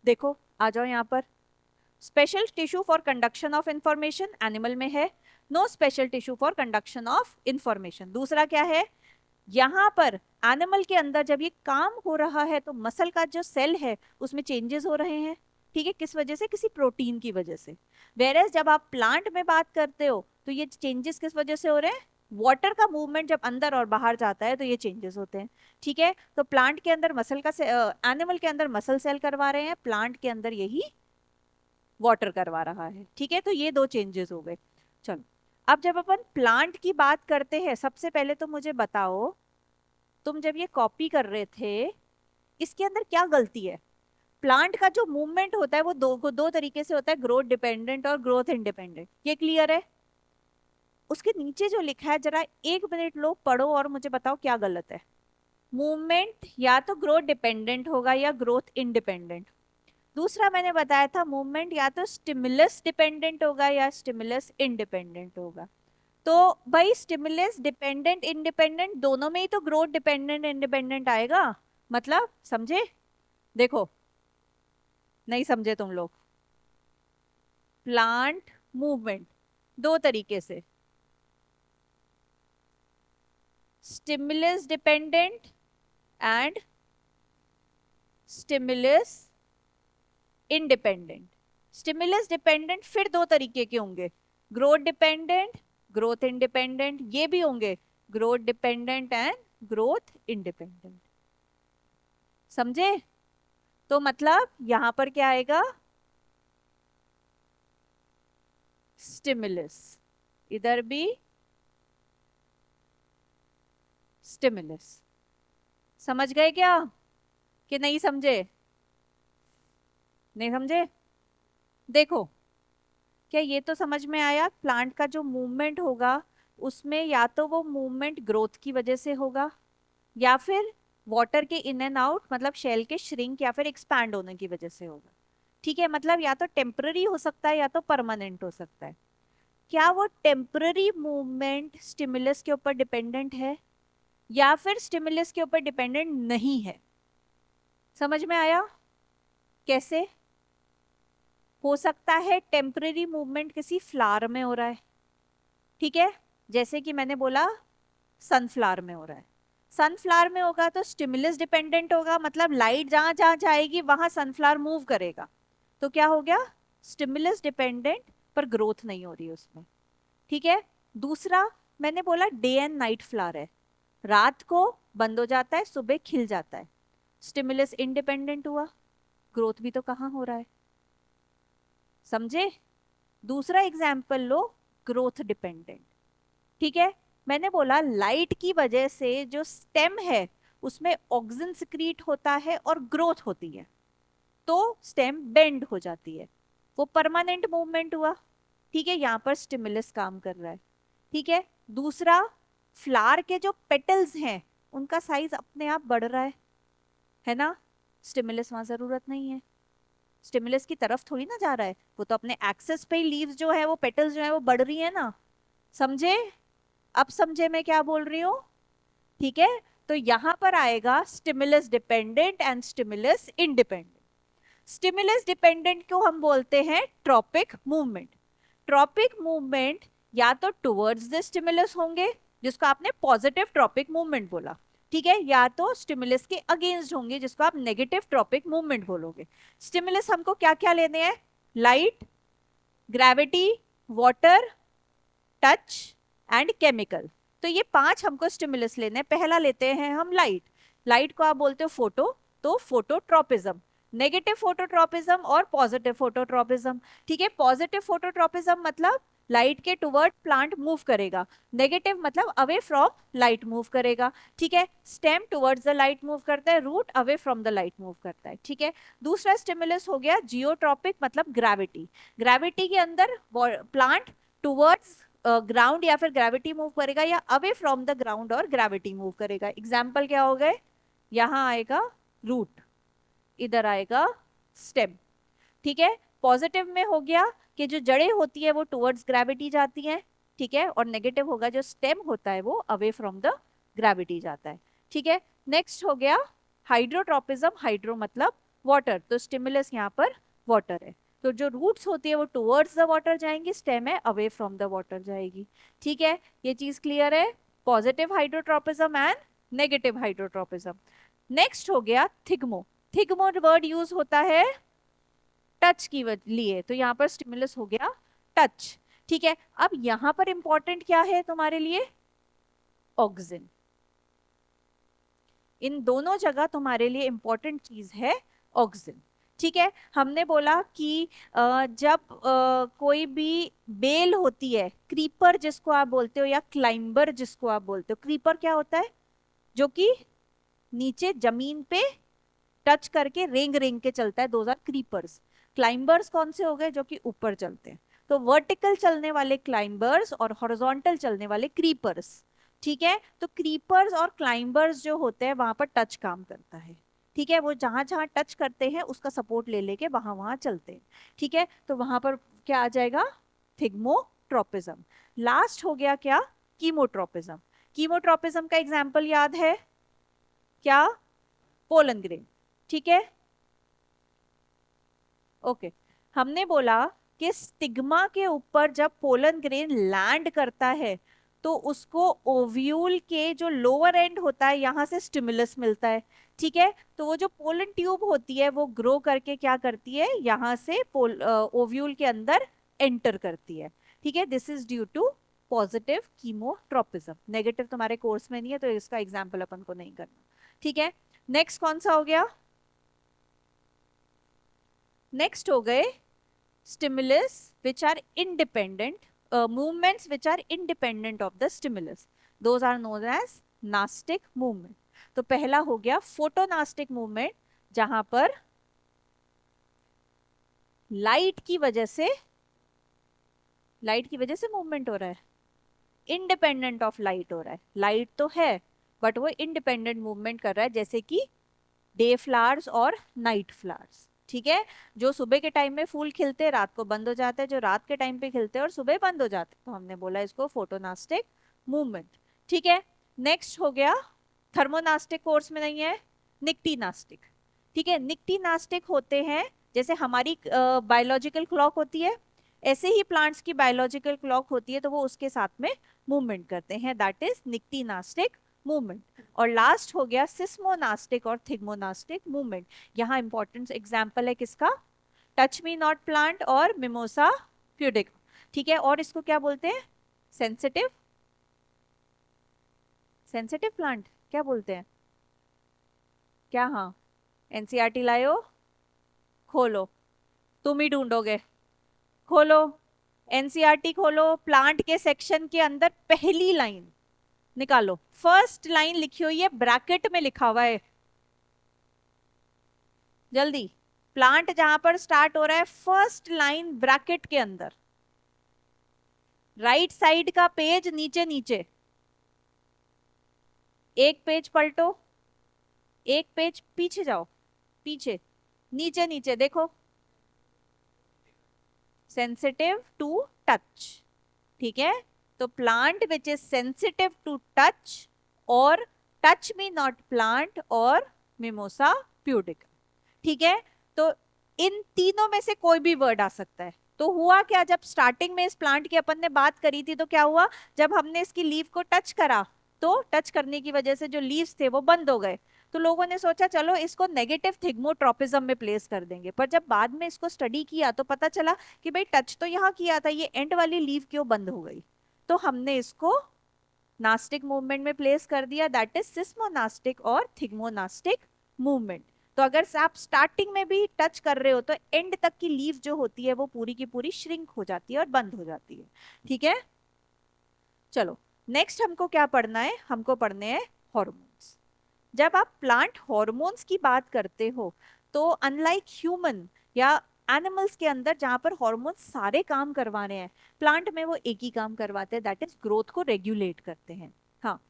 देखो आ जाओ यहाँ पर, special tissue for conduction of information animal में है, no special tissue for conduction of information. दूसरा क्या है, यहाँ पर एनिमल के अंदर जब ये काम हो रहा है तो मसल का जो सेल है उसमें चेंजेस हो रहे हैं। ठीक है, किस वजह से, किसी प्रोटीन की वजह से। वेरेस जब आप प्लांट में बात करते हो तो ये चेंजेस किस वजह से हो रहे हैं, वाटर का मूवमेंट जब अंदर और बाहर जाता है तो ये चेंजेस होते हैं। ठीक है, तो प्लांट के अंदर मसल का एनिमल के अंदर मसल सेल करवा रहे हैं, प्लांट के अंदर यही वाटर करवा रहा है। ठीक है, तो ये 2 चेंजेस हो गए। चलो अब जब अपन प्लांट की बात करते हैं, सबसे पहले तो मुझे बताओ, तुम जब ये कॉपी कर रहे थे इसके अंदर क्या गलती है, प्लांट का जो मूवमेंट होता है वो दो तरीके से होता है, ग्रोथ डिपेंडेंट और ग्रोथ इंडिपेंडेंट, ये क्लियर है। उसके नीचे जो लिखा है जरा 1 मिनट लो पढ़ो और मुझे बताओ क्या गलत है। मूवमेंट या तो ग्रोथ डिपेंडेंट होगा या ग्रोथ इंडिपेंडेंट। दूसरा मैंने बताया था मूवमेंट या तो स्टिमुलस डिपेंडेंट होगा या स्टिमुलस इंडिपेंडेंट होगा। तो भाई स्टिमुलस डिपेंडेंट इंडिपेंडेंट दोनों में ही तो ग्रोथ डिपेंडेंट इंडिपेंडेंट आएगा, मतलब समझे, देखो नहीं समझे तुम लोग, प्लांट मूवमेंट 2 तरीके से, stimulus dependent and stimulus independent. Stimulus dependent फिर 2 तरीके के होंगे, ग्रोथ डिपेंडेंट, ग्रोथ इंडिपेंडेंट, ये भी होंगे growth dependent and growth independent. समझे, तो मतलब यहां पर क्या आएगा, स्टिमुलस, इधर भी स्टिमुलस। समझ गए क्या कि नहीं समझे? नहीं समझे? देखो, क्या ये तो समझ में आया, प्लांट का जो मूवमेंट होगा उसमें या तो वो मूवमेंट ग्रोथ की वजह से होगा, या फिर वाटर के इन एंड आउट मतलब शेल के श्रिंक या फिर एक्सपैंड होने की वजह से होगा। ठीक है, मतलब या तो टेम्पररी हो सकता है या तो परमानेंट हो सकता है। क्या वो टेम्पररी मूवमेंट स्टिमुलस के ऊपर डिपेंडेंट है या फिर स्टिमुलस के ऊपर डिपेंडेंट नहीं है? समझ में आया? कैसे हो सकता है टेम्पररी मूवमेंट किसी फ्लावर में हो रहा है, ठीक है, जैसे कि मैंने बोला सनफ्लावर में हो रहा है। सनफ्लावर में होगा तो स्टिमुलस डिपेंडेंट होगा, मतलब लाइट जहां जहां जाएगी वहां सनफ्लावर मूव करेगा, तो क्या हो गया, स्टिमुलस डिपेंडेंट, पर ग्रोथ नहीं हो रही उसमें। ठीक है। दूसरा, मैंने बोला डे एंड नाइट फ्लावर है, रात को बंद हो जाता है, सुबह खिल जाता है, स्टिमुलस इंडिपेंडेंट हुआ, ग्रोथ भी तो कहाँ हो रहा है। समझे? दूसरा एग्जाम्पल लो, ग्रोथ डिपेंडेंट। ठीक है, मैंने बोला लाइट की वजह से जो स्टेम है उसमें ऑक्सीजन सिक्रीट होता है और ग्रोथ होती है, तो स्टेम बेंड हो जाती है, वो परमानेंट मूवमेंट हुआ। ठीक है, यहाँ पर स्टिमुलस काम कर रहा है। ठीक है। दूसरा, फ्लावर के जो पेटल्स हैं उनका साइज अपने आप बढ़ रहा है ना, स्टिमुलस वहां जरूरत नहीं है, स्टिमुलस की तरफ थोड़ी ना जा रहा है, वो तो अपने एक्सेस पे ही लीव्स जो है वो पेटल्स जो है वो बढ़ रही है ना। समझे? अब समझे मैं क्या बोल रही हूँ? ठीक है, तो यहां पर आएगा stimulus dependent and stimulus independent. Stimulus dependent को हम बोलते हैं ट्रॉपिक मूवमेंट। ट्रॉपिक मूवमेंट या तो टुवर्ड्स द स्टिमुलस होंगे, जिसको आपने पॉजिटिव ट्रॉपिक मूवमेंट बोला, ठीक है, या तो स्टिमुलस के अगेंस्ट होंगे, जिसको आप नेगेटिव ट्रॉपिक मूवमेंट बोलोगे। स्टिमुलस हमको क्या क्या लेने हैं? Light, gravity, water, touch and chemical. तो ये 5 हमको स्टिमुलस लेने हैं। पहला लेते हैं हम लाइट। लाइट को आप बोलते हो फोटो, तो फोटोट्रोपिज्म, नेगेटिव फोटोट्रोपिज्म और पॉजिटिव फोटोट्रोपिज्म। ठीक है, पॉजिटिव फोटोट्रोपिज्म मतलब लाइट के टुवर्ड प्लांट मूव करेगा, नेगेटिव मतलब अवे फ्रॉम लाइट मूव करेगा। ठीक है, stem towards the light move करता है, root away from the light move करता है। ठीक है। दूसरा स्टिमुलस हो गया जियोट्रॉपिक, मतलब ग्रेविटी। ग्रेविटी के अंदर प्लांट टुवर्ड्स ग्राउंड या फिर ग्रेविटी मूव करेगा, या अवे फ्रॉम द ग्राउंड और ग्रेविटी मूव करेगा। एग्जाम्पल क्या हो गए? यहाँ आएगा रूट, इधर आएगा स्टेम। ठीक है, पॉजिटिव में हो गया कि जो जड़ें होती है वो टुवर्ड्स ग्रेविटी जाती हैं, ठीक है, और नेगेटिव होगा जो स्टेम होता है वो अवे फ्रॉम द ग्रेविटी जाता है। ठीक है। नेक्स्ट हो गया हाइड्रोट्रोपिज्म। हाइड्रो मतलब वाटर, तो स्टिमुलस यहाँ पर वाटर है, तो जो रूट्स होती है वो टुवर्ड्स द वाटर जाएंगी, स्टेम है अवे फ्रॉम द वाटर जाएगी। ठीक है, ये चीज क्लियर है, positive hydrotropism and negative hydrotropism. Next हो गया थिग्मो। थिग्मो वर्ड यूज होता है टच की लिए, तो यहाँ पर स्टिमुलस हो गया टच। ठीक है, अब यहाँ पर इंपॉर्टेंट क्या है तुम्हारे लिए? ऑक्सीजन। इन दोनों जगह तुम्हारे लिए इंपॉर्टेंट चीज है ऑक्सीजन। ठीक है, हमने बोला कि जब कोई भी बेल होती है, क्रीपर जिसको आप बोलते हो या क्लाइंबर जिसको आप बोलते हो, क्रीपर क्या होता है? जो कि नीचे जमीन पे टच करके रेंग रेंग के चलता है, दोज आर क्रीपर्स। क्लाइंबर्स कौन से हो गए? जो कि ऊपर चलते हैं, तो वर्टिकल चलने वाले क्लाइंबर्स और हॉरिजॉन्टल चलने वाले क्रीपर्स। ठीक है, तो क्रीपर्स और क्लाइंबर्स जो होते हैं वहां पर टच काम करता है। ठीक है, वो जहां जहां टच करते हैं उसका सपोर्ट ले लेके वहां वहां चलते हैं। ठीक है, तो वहां पर क्या आ जाएगा? थिग्मोट्रोपिज्म। लास्ट हो गया क्या? कीमोट्रोपिज्म। कीमोट्रोपिज्म का एग्जाम्पल याद है क्या? Pollen grain. ठीक है, ओके। हमने बोला कि स्टिग्मा के ऊपर जब पोलन ग्रेन लैंड करता है तो उसको ओव्यूल के जो लोअर एंड होता है यहां से स्टिमुलस मिलता है। ठीक है, तो वो जो पोलन ट्यूब होती है वो ग्रो करके क्या करती है, यहां से ओव्यूल के अंदर एंटर करती है। ठीक है, this is due to positive chemotropism. Negative तुम्हारे कोर्स में नहीं है तो इसका एग्जाम्पल अपन को नहीं करना। ठीक है, नेक्स्ट कौन सा हो गया? नेक्स्ट हो गए stimulus which are independent, movements which are independent of the stimulus, those are known as nastic movement. तो पहला हो गया फोटोनास्टिक मूवमेंट, जहां पर लाइट की वजह से मूवमेंट हो रहा है, इंडिपेंडेंट ऑफ लाइट हो रहा है. लाइट तो है बट वो इंडिपेंडेंट मूवमेंट कर रहा है, जैसे कि डे फ्लावर्स और नाइट फ्लावर्स. ठीक है, जो सुबह के टाइम में फूल खिलते हैं रात को बंद हो जाते हैं, जो रात के टाइम पे खिलते हैं और सुबह बंद हो जाते हैं, तो हमने बोला इसको फोटोनास्टिक मूवमेंट. ठीक है, नेक्स्ट हो गया, थर्मोनास्टिक कोर्स में नहीं है, निक्टीनास्टिक. ठीक है, निक्टीनास्टिक होते हैं जैसे हमारी बायोलॉजिकल क्लॉक होती है, ऐसे ही प्लांट्स की बायोलॉजिकल क्लॉक होती है, तो वो उसके साथ में मूवमेंट करते हैं, दैट इज निक्टीनास्टिक मूवमेंट. और लास्ट हो गया सिस्मोनास्टिक और थिग्मोनास्टिक मूवमेंट. यहाँ इंपॉर्टेंट एग्जांपल है किसका, टच मी नॉट प्लांट और मिमोसा प्यूडिका. ठीक है, और इसको क्या बोलते हैं, सेंसिटिव प्लांट क्या बोलते हैं, क्या, हाँ, एनसीईआरटी लायो, खोलो, तुम ही ढूंढोगे, खोलो एनसीईआरटी खोलो, प्लांट के सेक्शन के अंदर पहली लाइन निकालो, फर्स्ट लाइन लिखी हुई है, ब्रैकेट में लिखा हुआ है, जल्दी. प्लांट जहां पर स्टार्ट हो रहा है, फर्स्ट लाइन ब्रैकेट के अंदर, राइट साइड का पेज नीचे नीचे, एक पेज पलटो, एक पेज पीछे जाओ, पीछे, नीचे नीचे देखो, सेंसिटिव टू टच. ठीक है, तो plant which is sensitive to touch और टच मी नॉट प्लांट और मिमोसा प्यूडिका. ठीक है, तो इन तीनों में से कोई भी वर्ड आ सकता है. तो हुआ क्या, जब स्टार्टिंग में इस प्लांट की अपन ने बात करी थी, तो क्या हुआ, जब हमने इसकी लीफ को टच करा, तो टच करने की वजह से जो लीव्स थे वो बंद हो गए. तो लोगों ने सोचा चलो इसको नेगेटिव थिग्मोट्रोपिज्म में प्लेस कर देंगे, पर जब बाद में इसको स्टडी किया तो पता चला कि भाई टच तो यहाँ किया था, ये एंड वाली लीफ क्यों बंद हो गई, तो हमने इसको नास्टिक मूवमेंट में प्लेस कर दिया, दैट इज सिस्मोनास्टिक और थिग्मोनास्टिक मूवमेंट. तो अगर आप स्टार्टिंग में भी टच कर रहे हो तो एंड तक की लीफ जो होती है वो पूरी की पूरी श्रिंक हो जाती है और बंद हो जाती है. ठीक है, चलो नेक्स्ट हमको क्या पढ़ना है, हमको पढ़ने हैं हॉर्मोन्स. जब आप प्लांट हॉर्मोन्स की बात करते हो, तो अनलाइक ह्यूमन या एनिमल्स के अंदर जहां पर हॉर्मोन्स सारे काम करवा रहे हैं, प्लांट में वो एक ही काम करवाते हैं, दैट इज ग्रोथ को रेगुलेट करते हैं. हाँ,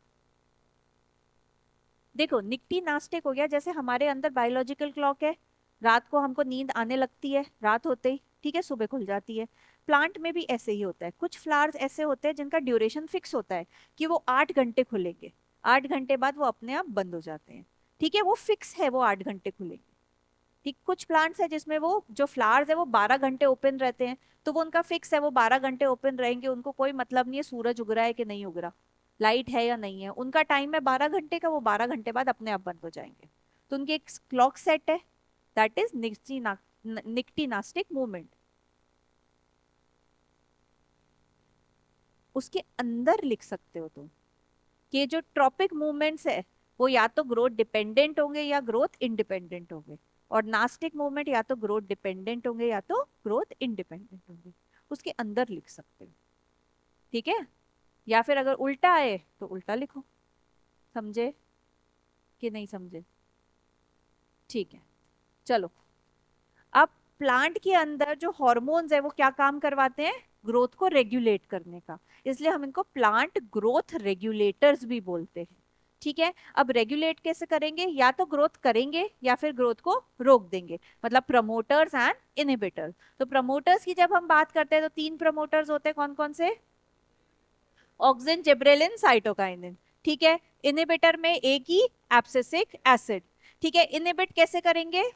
देखो निक्टीनास्टिक हो गया, जैसे हमारे अंदर बायोलॉजिकल क्लॉक है, रात को हमको नींद आने लगती है रात होते ही, ठीक है, सुबह खुल जाती है. प्लांट में भी ऐसे ही होता है. कुछ फ्लावर्स ऐसे होते हैं जिनका ड्यूरेशन फिक्स होता है कि वो 8 घंटे खुलेंगे, 8 घंटे बाद वो अपने आप बंद हो जाते हैं. ठीक है, वो फिक्स है, वो 8 घंटे खुलेंगे. ठीक, कुछ प्लांट्स है जिसमें वो जो फ्लावर्स है वो 12 घंटे ओपन रहते हैं, तो वो उनका फिक्स है, वो 12 घंटे ओपन रहेंगे, उनको कोई मतलब नहीं है सूरज उग रहा है कि नहीं उग रहा, लाइट है या नहीं है, उनका टाइम है 12 घंटे का, वो 12 घंटे बाद अपने आप बंद हो जाएंगे. तो उनकी एक क्लॉक सेट है, दैट इज निक्टीनास्टिक मूवमेंट. उसके अंदर लिख सकते हो तुम कि जो ट्रॉपिक मूवमेंट्स है वो या तो ग्रोथ डिपेंडेंट होंगे या ग्रोथ इंडिपेंडेंट होंगे, और नास्टिक मूवमेंट या तो ग्रोथ डिपेंडेंट होंगे या तो ग्रोथ इंडिपेंडेंट होंगे, उसके अंदर लिख सकते हो. ठीक है, या फिर अगर उल्टा आए तो उल्टा लिखो. समझे कि नहीं समझे? ठीक है, चलो. अब प्लांट के अंदर जो हॉर्मोन्स है वो क्या काम करवाते हैं, ग्रोथ को रेगुलेट करने का, इसलिए हम इनको प्लांट ग्रोथ रेगुलेटर्स भी बोलते हैं. ठीक है, अब रेगुलेट कैसे करेंगे, या तो ग्रोथ करेंगे या फिर ग्रोथ को रोक देंगे, मतलब प्रमोटर्स एंड इनहिबिटर्स. तो प्रमोटर्स की जब हम बात करते हैं तो 3 प्रमोटर्स होते हैं, कौन कौन से, ऑक्सिन, जिब्रेलिन, साइटोकाइनिन. ठीक है, इनहिबिटर में एक ही, एब्सिसिक एसिड. ठीक है, इनहिबिट कैसे करेंगे,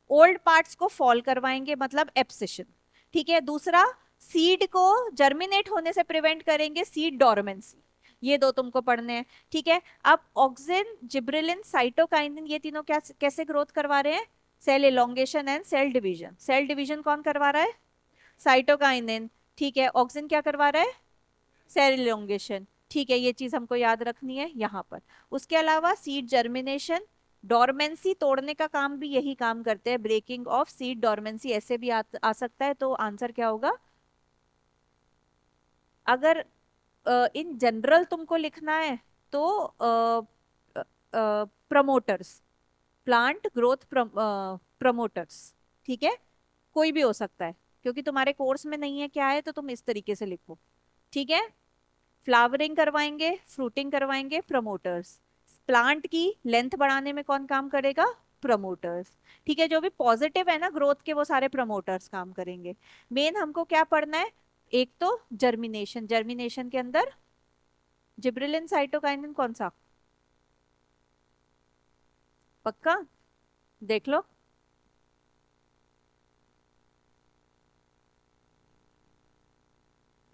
ओल्ड पार्ट्स को फॉल करवाएंगे, मतलब एब्सिशन. ठीक है, दूसरा सीड को जर्मिनेट होने से प्रिवेंट करेंगे, सीड डोरमेंसी. ये दो तुमको पढ़ने हैं. ठीक है, अब ऑक्सिन, जिब्रेलिन, साइटोकाइनिन ये तीनों क्या कैसे ग्रोथ करवा रहे हैं, cell elongation and cell division. Cell division कौन करवा रहा है, साइटोकाइनिन. ठीक है, ऑक्सिन क्या करवा रहा है, सेल एलोंगेशन. ठीक है, ये चीज हमको याद रखनी है यहाँ पर. उसके अलावा सीड जर्मिनेशन, डोरमेंसी तोड़ने का काम भी यही काम करते हैं, ब्रेकिंग ऑफ सीड डोरमेंसी ऐसे भी आ सकता है। तो आंसर क्या होगा? अगर इन जनरल तुमको लिखना है तो प्रमोटर्स, प्लांट ग्रोथ प्रमोटर्स, ठीक है, कोई भी हो सकता है, क्योंकि तुम्हारे कोर्स में नहीं है क्या है तो तुम इस तरीके से लिखो, ठीक है। फ्लावरिंग करवाएंगे, फ्रूटिंग करवाएंगे, प्रमोटर्स। प्लांट की लेंथ बढ़ाने में कौन काम करेगा? प्रमोटर्स, ठीक है। जो भी पॉजिटिव है ना ग्रोथ के, वो सारे प्रमोटर्स काम करेंगे। मेन हमको क्या पढ़ना है? एक तो जर्मिनेशन, जर्मिनेशन के अंदर जिब्रेलिन साइटोकाइनिन कौन सा? पक्का देख लो।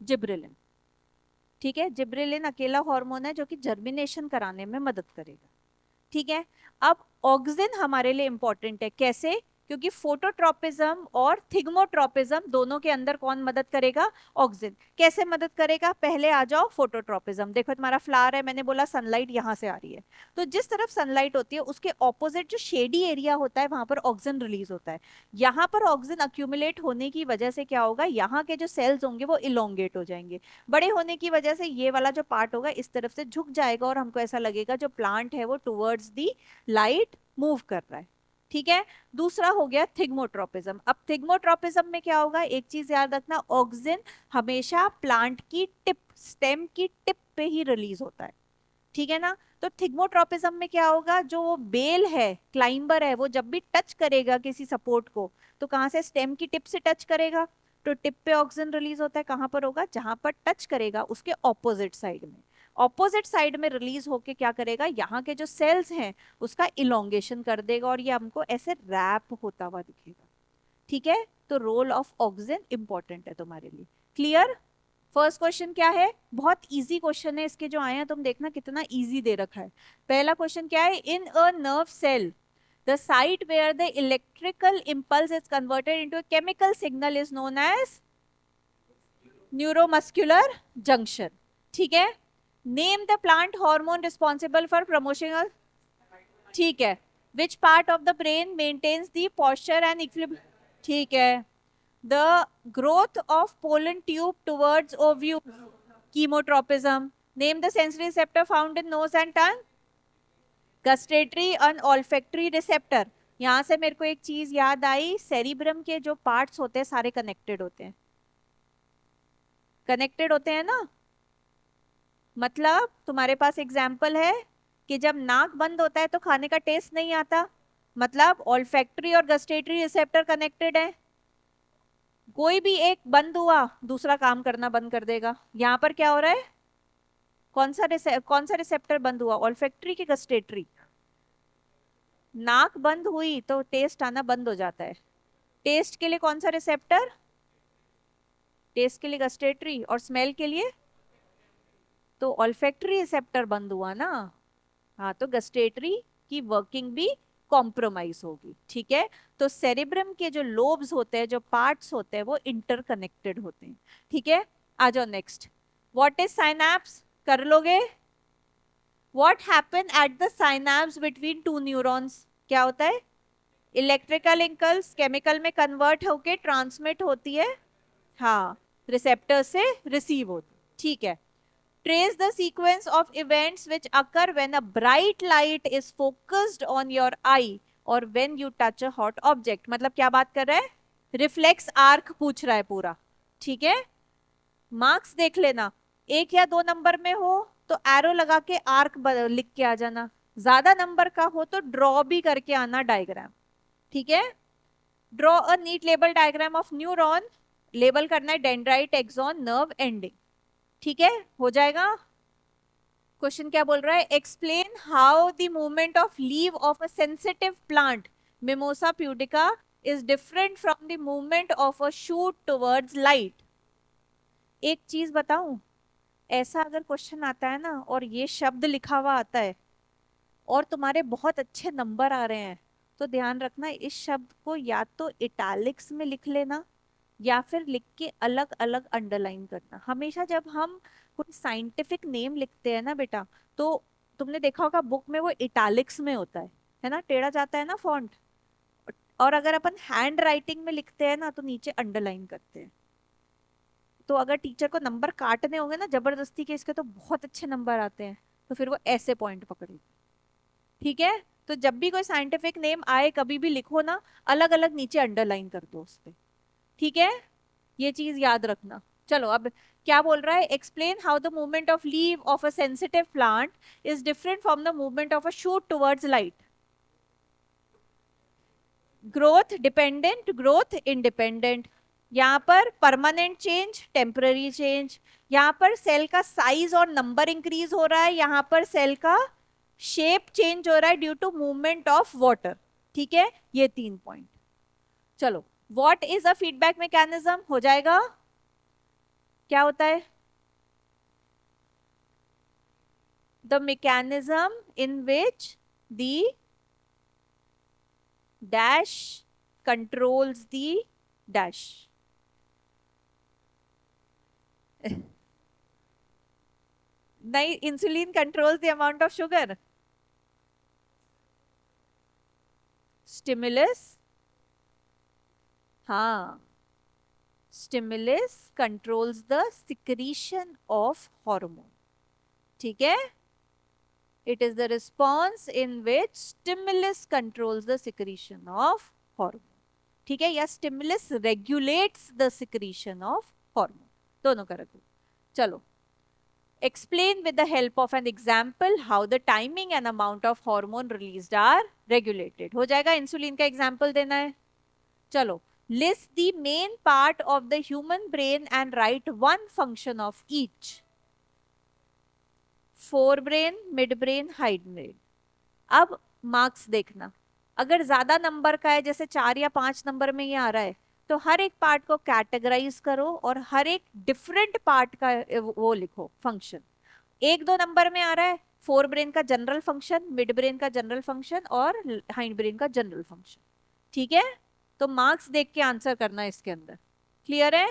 जिब्रेलिन, ठीक है। जिब्रेलिन अकेला हार्मोन है जो कि जर्मिनेशन कराने में मदद करेगा, ठीक है। अब ऑक्सिन हमारे लिए इंपॉर्टेंट है, कैसे? क्योंकि फोटोट्रोपिज्म और थिग्मोट्रोपिज्म दोनों के अंदर कौन मदद करेगा? ऑक्सिन। कैसे मदद करेगा? पहले आ जाओ फोटोट्रोपिज्म। देखो तुम्हारा फ्लावर है, मैंने बोला सनलाइट यहां से आ रही है, तो जिस तरफ सनलाइट होती है उसके ऑपोजिट जो शेडी एरिया होता है वहां पर ऑक्सिन रिलीज होता है। यहाँ पर ऑक्सिन अक्यूमुलेट होने की वजह से क्या होगा? यहाँ के जो सेल्स होंगे वो इलोंगेट हो जाएंगे, बड़े होने की वजह से ये वाला जो पार्ट होगा इस तरफ से झुक जाएगा और हमको ऐसा लगेगा जो प्लांट है वो टुवर्ड्स दी लाइट मूव कर रहा है, ठीक है। दूसरा हो गया थिग्मोट्रोपिज्म। अब थिग्मोट्रोपिज्म में क्या होगा? एक चीज याद रखना, ऑक्सिन हमेशा प्लांट की टिप, स्टेम की टिप पे ही रिलीज होता है, ठीक है ना। तो थिग्मोट्रोपिज्म में क्या होगा? जो बेल है, क्लाइंबर है, वो जब भी टच करेगा किसी सपोर्ट को तो कहां से? स्टेम की टिप से टच करेगा, तो टिप पे ऑक्सीजन रिलीज होता है। कहां पर होगा? जहां पर टच करेगा उसके ऑपोजिट साइड में। ऑपोजिट साइड में रिलीज होके क्या करेगा? यहाँ के जो सेल्स हैं उसका इलोंगेशन कर देगा और ये हमको ऐसे रैप होता हुआ दिखेगा, ठीक है। तो रोल ऑफ ऑक्सीजन इंपॉर्टेंट है तुम्हारे लिए, क्लियर। फर्स्ट क्वेश्चन क्या है? बहुत इजी क्वेश्चन है, इसके जो आए हैं तुम देखना कितना इजी दे रखा है। पहला क्वेश्चन क्या है? In a nerve cell the site where the electrical impulse is converted into a chemical signal is known as neuromuscular junction, ठीक है। name the plant hormone responsible for promotion, ठीक है। which part of the brain maintains the posture and equilibrium, ठीक है। the growth of pollen tube towards ovule, chemotropism। name the sensory receptor found in nose and tongue, gustatory and olfactory receptor. यहां से मेरे को एक चीज याद आई, सेरिब्रम के जो पार्ट्स होते हैं सारे कनेक्टेड होते हैं, कनेक्टेड होते हैं ना। मतलब तुम्हारे पास एग्जाम्पल है कि जब नाक बंद होता है तो खाने का टेस्ट नहीं आता, मतलब ऑल्फैक्टरी और गस्टेटरी रिसेप्टर कनेक्टेड है। कोई भी एक बंद हुआ दूसरा काम करना बंद कर देगा। यहाँ पर क्या हो रहा है? कौन सा रिसेप्टर बंद हुआ? ऑल्फैक्टरी की गस्टेटरी? नाक बंद हुई तो टेस्ट आना बंद हो जाता है। टेस्ट के लिए कौन सा रिसेप्टर? टेस्ट के लिए गस्टेटरी, और स्मेल के लिए तो ऑल्फैक्टरी रिसेप्टर बंद हुआ ना। हाँ, तो गस्टेटरी की वर्किंग भी कॉम्प्रोमाइज होगी, ठीक है। तो सेरिब्रम के जो लोब्स होते हैं, जो पार्ट्स होते हैं, वो इंटरकनेक्टेड होते हैं, ठीक है। आ जाओ नेक्स्ट। What is synapse? कर लोगे? What happen at the synapse between two neurons? क्या होता है? इलेक्ट्रिकल इंपल्स केमिकल में कन्वर्ट होके ट्रांसमिट होती है, हाँ, रिसेप्टर से रिसीव होती, ठीक है। Trace the sequence of events which occur when a bright light is focused on your eye और when you touch a hot object. मतलब क्या बात कर रहा है? रिफ्लेक्स आर्क पूछ रहा है पूरा, ठीक है। मार्क्स देख लेना, एक या दो नंबर में हो तो एरो लगा के आर्क लिख के आ जाना, ज्यादा नंबर का हो तो ड्रॉ भी करके आना डायग्राम, ठीक है। Draw a neat label diagram of neuron, label करना है डेंड्राइट, एक्सॉन, नर्व एंडिंग, ठीक है, हो जाएगा। क्वेश्चन क्या बोल रहा है? Explain how the movement of leave of a sensitive plant mimosa pudica is different from the movement of a shoot towards light. एक चीज बताऊं, ऐसा अगर क्वेश्चन आता है ना और ये शब्द लिखा हुआ आता है और तुम्हारे बहुत अच्छे नंबर आ रहे हैं, तो ध्यान रखना इस शब्द को या तो इटैलिक्स में लिख लेना या फिर लिख के अलग अलग अंडरलाइन करना। हमेशा जब हम कोई साइंटिफिक नेम लिखते हैं ना बेटा, तो तुमने देखा होगा बुक में वो इटैलिक्स में होता है, है ना, टेढ़ा जाता है ना फॉन्ट। और अगर अपन हैंड राइटिंग में लिखते हैं ना तो नीचे अंडरलाइन करते हैं। तो अगर टीचर को नंबर काटने होंगे ना जबरदस्ती के इसके, तो बहुत अच्छे नंबर आते हैं, तो फिर वो ऐसे पॉइंट पकड़ेगी। ठीक है, तो जब भी कोई साइंटिफिक नेम आए कभी भी लिखो ना, अलग अलग नीचे अंडरलाइन कर दो उस पे। ठीक है, ये चीज याद रखना। चलो अब क्या बोल रहा है, explain how the movement of leave of a sensitive plant is different from the movement of a shoot towards light. Growth dependent, growth independent. यहाँ पर परमानेंट चेंज, टेम्पररी चेंज। यहाँ पर सेल का साइज और नंबर इंक्रीज हो रहा है, यहाँ पर सेल का शेप चेंज हो रहा है due to movement of water. ठीक है, ये 3 पॉइंट। चलो, what is a feedback mechanism हो जाएगा, क्या होता है? The mechanism in which the dash controls the dash. नहीं, insulin controls the amount of sugar. Stimulus, हाँ, stimulus controls the secretion of hormone. ठीक है, it is the response in which stimulus controls the secretion of hormone। ठीक है, या stimulus regulates the secretion of hormone, दोनों का रखो। चलो, explain with the help of an example how the timing and amount of hormone released are regulated। हो जाएगा, इंसुलिन का एग्जाम्पल देना है। चलो, list the main part of the human brain and write one function of each। Fore brain, mid brain, hide brain. अब मार्क्स देखना, अगर ज्यादा नंबर का है, जैसे 4 या 5 नंबर में ये आ रहा है, तो हर एक पार्ट को कैटेगराइज करो और हर एक डिफरेंट पार्ट का वो लिखो फंक्शन। 1-2 नंबर में आ रहा है, फोर ब्रेन का जनरल फंक्शन, मिड ब्रेन का जनरल फंक्शन और हाइंड ब्रेन का जनरल फंक्शन। ठीक है, तो मार्क्स देख के आंसर करना है इसके अंदर। क्लियर है?